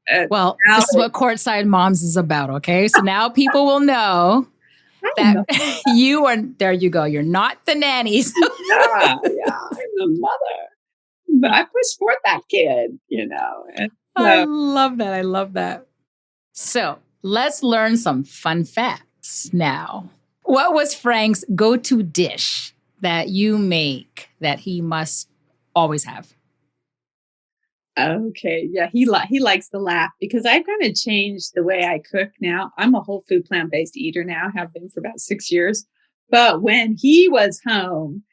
this is what Courtside Moms is about. Okay, so now people will know that you are. There you go. You're not the nannies. I'm the mother. But I pushed forth that kid. I love that. So let's learn some fun facts now. What was Frank's go-to dish that you make that he must always have? Okay. Yeah. He likes to laugh because I've kind of changed the way I cook now. I'm a whole food plant-based eater now, have been for about 6 years. But when he was home,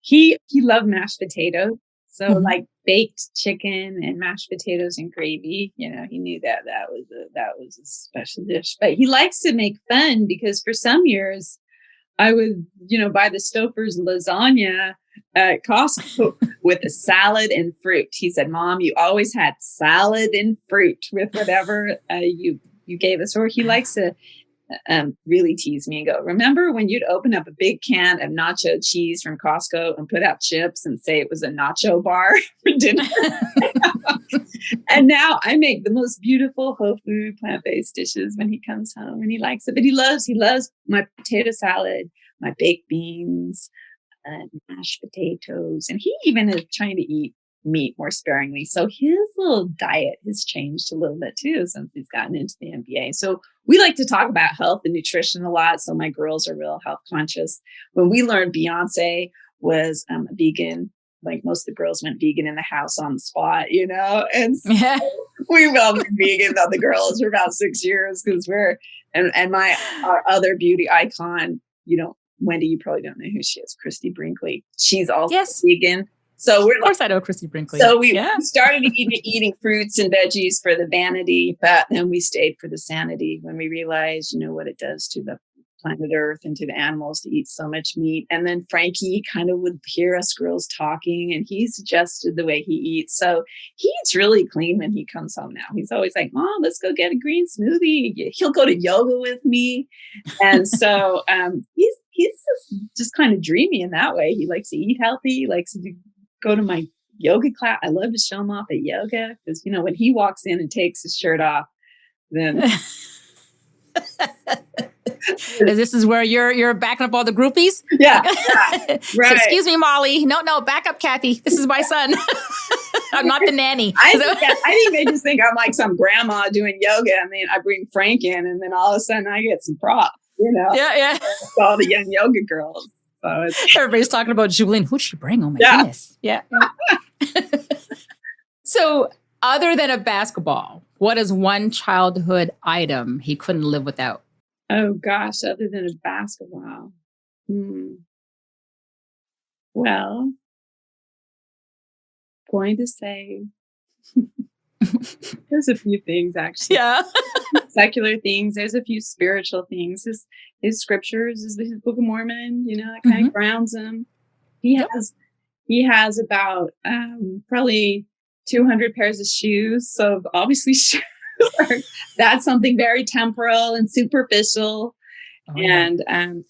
he loved mashed potatoes. So like baked chicken and mashed potatoes and gravy, he knew that was a special dish. But he likes to make fun because for some years I would, buy the Stouffer's lasagna at Costco with a salad and fruit. He said, Mom, you always had salad and fruit with whatever you gave us. Or he likes to really tease me and go, remember when you'd open up a big can of nacho cheese from Costco and put out chips and say it was a nacho bar for dinner? And now I make the most beautiful whole food plant-based dishes when he comes home, and he likes it. But he loves my potato salad, my baked beans and mashed potatoes. And he even is trying to eat meat more sparingly. So his little diet has changed a little bit too since he's gotten into the NBA. So we like to talk about health and nutrition a lot. So my girls are real health conscious. When we learned Beyonce was a vegan, like most of the girls went vegan in the house on the spot, and so we've all been vegan on the girls for about 6 years because and our other beauty icon, Wendy, you probably don't know who she is, Christy Brinkley. She's also vegan. So of course I know Christy Brinkley. So we started eating fruits and veggies for the vanity, but then we stayed for the sanity when we realized, what it does to the planet Earth and to the animals to eat so much meat. And then Frankie kind of would hear us girls talking and he suggested the way he eats. So he eats really clean when he comes home now. He's always like, Mom, let's go get a green smoothie. He'll go to yoga with me. And so he's just kind of dreamy in that way. He likes to eat healthy. He likes to go to my yoga class. I love to show him off at yoga because, when he walks in and takes his shirt off, then... This is where you're backing up all the groupies? Yeah. Right. So, excuse me, Molly. No, back up, Kathy. This is my son. I'm not the nanny. I think they just think I'm like some grandma doing yoga. And then I bring Frank in and then all of a sudden I get some props, Yeah. All the young yoga girls. So everybody's talking about Juleen. Who'd she bring? Oh my goodness. Yeah. So other than a basketball, what is one childhood item he couldn't live without? Oh gosh, other than a basketball. Well, going to say there's a few things actually. Yeah. Secular things. There's a few spiritual things. His scriptures, his Book of Mormon, that kind of grounds him. He has about probably 200 pairs of shoes. So obviously that's something very temporal and superficial. Oh, and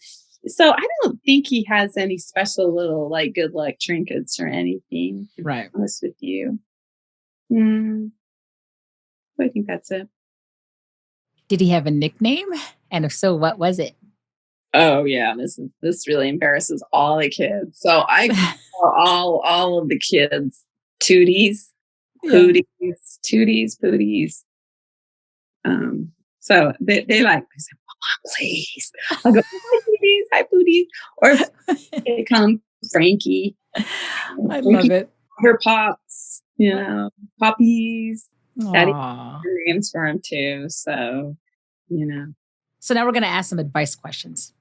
so I don't think he has any special little like good luck trinkets or anything. To be honest with you. I think that's it. Did he have a nickname? And if so, what was it? Oh yeah, this really embarrasses all the kids. So I call all of the kids Tooties, Pooties, Tooties, Pooties. So they like, I said, Mama, please. I'll go, hi Pooties, hi Pooties. Or they come Frankie. I love it. Her Pops, Poppies. Daddy names for him too. So, So now we're going to ask some advice questions.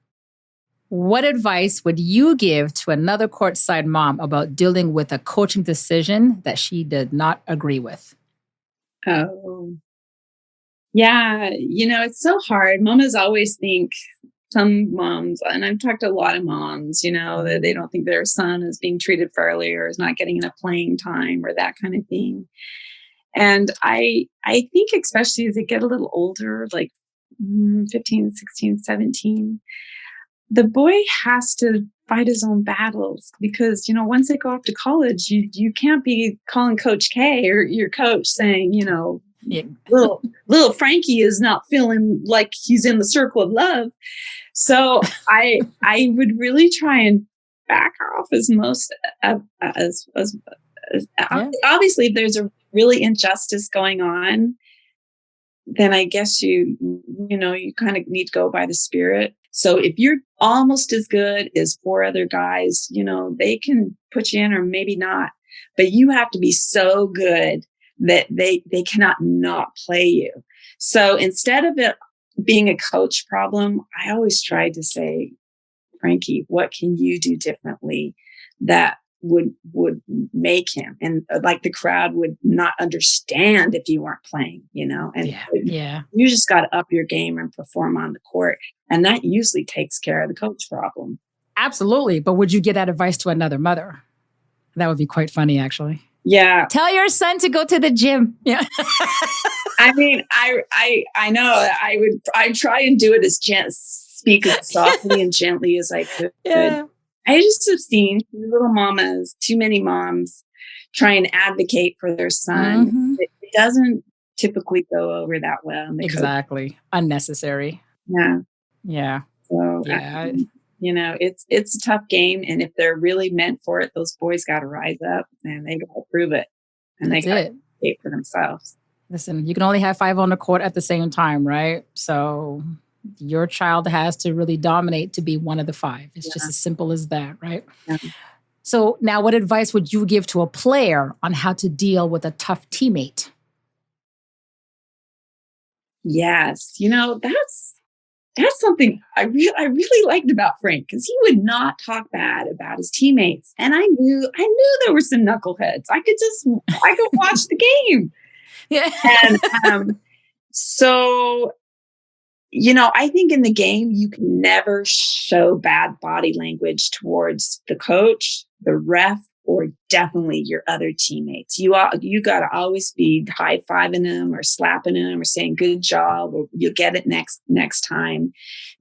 What advice would you give to another courtside mom about dealing with a coaching decision that she did not agree with? Oh, yeah. It's so hard. Mamas always think, some moms, and I've talked to a lot of moms, that they don't think their son is being treated fairly or is not getting enough playing time or that kind of thing. And I think especially as they get a little older, like 15, 16, 17, the boy has to fight his own battles because, once they go off to college, you can't be calling Coach K or your coach saying, little Frankie is not feeling like he's in the circle of love. So I would really try and back off as obviously if there's a really injustice going on, then I guess you kind of need to go by the spirit. So if you're almost as good as 4 other guys, they can put you in or maybe not, but you have to be so good that they cannot not play you. So instead of it being a coach problem, I always tried to say, Frankie, what can you do differently that would make him, and like the crowd would not understand if you weren't playing, and you just got to up your game and perform on the court. And that usually takes care of the coach problem. Absolutely. But would you give that advice to another mother? That would be quite funny, actually. Yeah. Tell your son to go to the gym. Yeah. I mean, I know I'd try and do it speak as softly and gently as I could. Yeah. I just have seen too many moms try and advocate for their son. Mm-hmm. It doesn't typically go over that well. Exactly. Unnecessary. Yeah. Yeah. So, it's a tough game. And if they're really meant for it, those boys got to rise up and they got to prove it and they That's got to it. advocate for themselves. Listen, you can only have 5 on the court at the same time, right? So your child has to really dominate to be one of the 5. It's just Yeah. as simple as that, right? Yeah. So now what advice would you give to a player on how to deal with a tough teammate? Yes. That's something I really liked about Frank because he would not talk bad about his teammates. And I knew there were some knuckleheads. I could watch the game. Yeah. And so, I think in the game, you can never show bad body language towards the coach, the ref, or definitely your other teammates. You got to always be high-fiving them or slapping them or saying good job or you'll get it next time,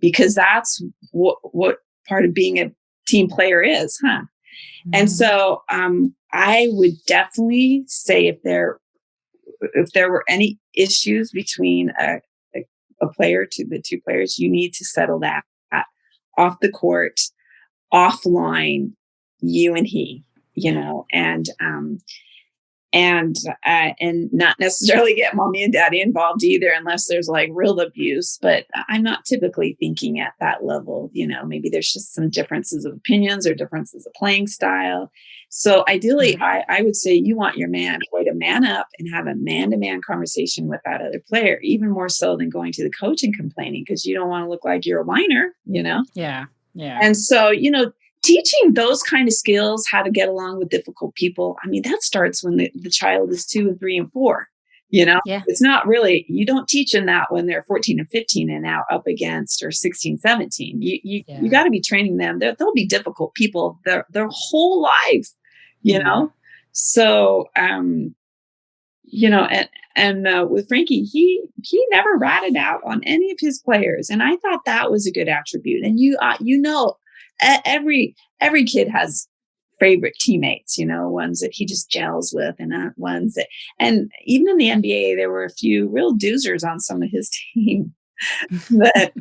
because that's what part of being a team player is, huh? Mm-hmm. And so I would definitely say if there were any issues between a player to the 2 players, you need to settle that off the court, offline, you and he, and not necessarily get mommy and daddy involved either, unless there's like real abuse. But I'm not typically thinking at that level. Maybe there's just some differences of opinions or differences of playing style. So ideally, I would say you want your boy to man up and have a man-to-man conversation with that other player, even more so than going to the coach and complaining, because you don't want to look like you're a whiner, Yeah. Yeah. And so, teaching those kind of skills, how to get along with difficult people. I mean, that starts when the child is 2 and 3 and 4. Yeah. It's not really, you don't teach them that when they're 14 and 15 and now up against, or 16, 17. You got to be training them. They'll be difficult people their whole life, know? So, with Frankie, he never ratted out on any of his players. And I thought that was a good attribute. And every kid has favorite teammates, ones that he just gels with, and ones that, and even in the NBA, there were a few real doozers on some of his team that,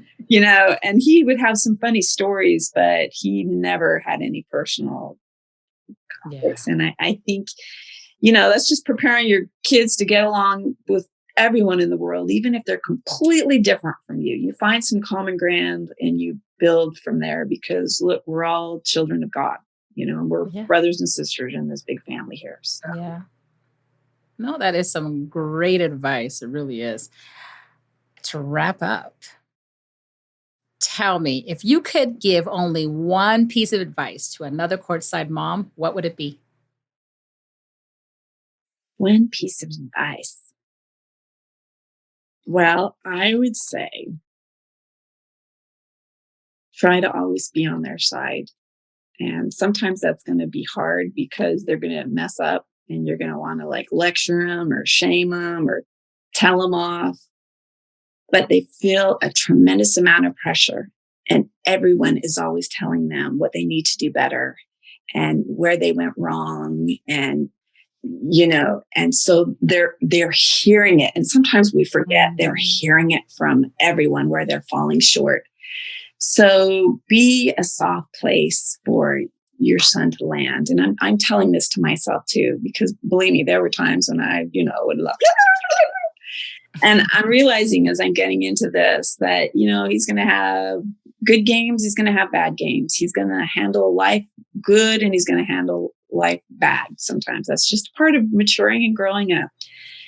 and he would have some funny stories, but he never had any personal conflicts. And I think, that's just preparing your kids to get along with everyone in the world, even if they're completely different from you. You find some common ground and you build from there, because look, we're all children of God, we're brothers and sisters in this big family here. So. Yeah. No, that is some great advice. It really is. To wrap up, tell me, if you could give only one piece of advice to another courtside mom, what would it be? One piece of advice. Well, I would say try to always be on their side. And sometimes that's going to be hard because they're going to mess up and you're going to want to lecture them or shame them or tell them off. But they feel a tremendous amount of pressure, and everyone is always telling them what they need to do better and where they went wrong. And and so they're hearing it. And sometimes we forget they're hearing it from everyone where they're falling short. So be a soft place for your son to land. And I'm telling this to myself too, because believe me, there were times when I, would love. And I'm realizing as I'm getting into this that, he's going to have good games. He's going to have bad games. He's going to handle life good and he's going to handle life bad. Sometimes that's just part of maturing and growing up.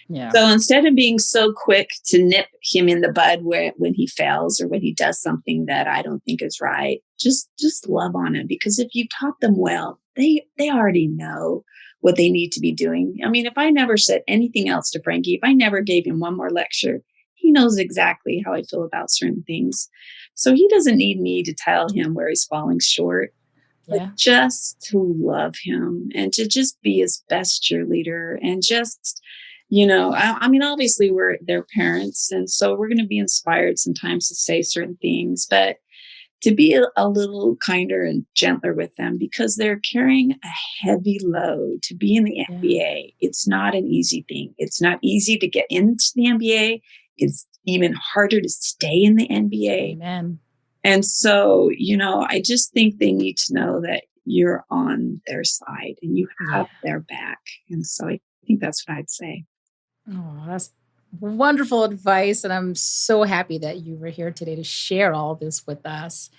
Yeah. So instead of being so quick to nip him in the bud when he fails or when he does something that I don't think is right, just love on him. Because if you taught them well, they already know what they need to be doing. I mean, if I never said anything else to Frankie, if I never gave him one more lecture, he knows exactly how I feel about certain things. So he doesn't need me to tell him where he's falling short. But just to love him and to just be his best cheerleader and just, I mean, obviously we're their parents. And so we're going to be inspired sometimes to say certain things, but to be a little kinder and gentler with them because they're carrying a heavy load. To be in the NBA, it's not an easy thing. It's not easy to get into the NBA. It's even harder to stay in the NBA. Amen. And so, I just think they need to know that you're on their side and you Yeah. have their back. And so I think that's what I'd say. Oh, that's wonderful advice. And I'm so happy that you were here today to share all this with us.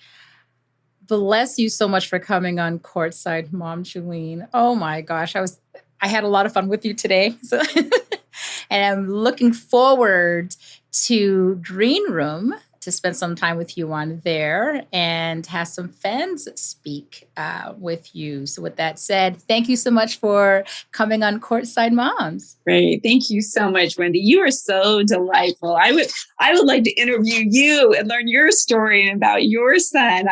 Bless you so much for coming on Courtside, Mom Juleen. Oh my gosh, I had a lot of fun with you today. So and I'm looking forward to Green Room to spend some time with you on there and have some fans speak with you. So with that said, thank you so much for coming on Courtside Moms. Great. Thank you so much, Wendy. You are so delightful. I would like to interview you and learn your story about your son.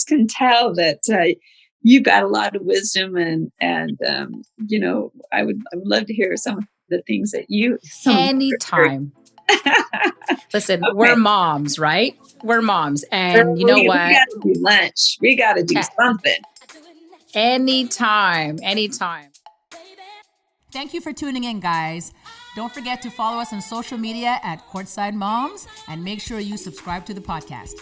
Can tell that you've got a lot of wisdom and I would love to hear some of the things that some of Anytime. Listen, we're Okay. moms, right? We're moms. Girl, And you know we what? got to do lunch. We got to do A- something. Anytime, anytime. Thank you for tuning in, guys. Don't forget to follow us on social media at Courtside Moms and make sure you subscribe to the podcast.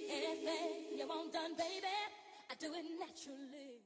Anything you want done, baby, I do it naturally.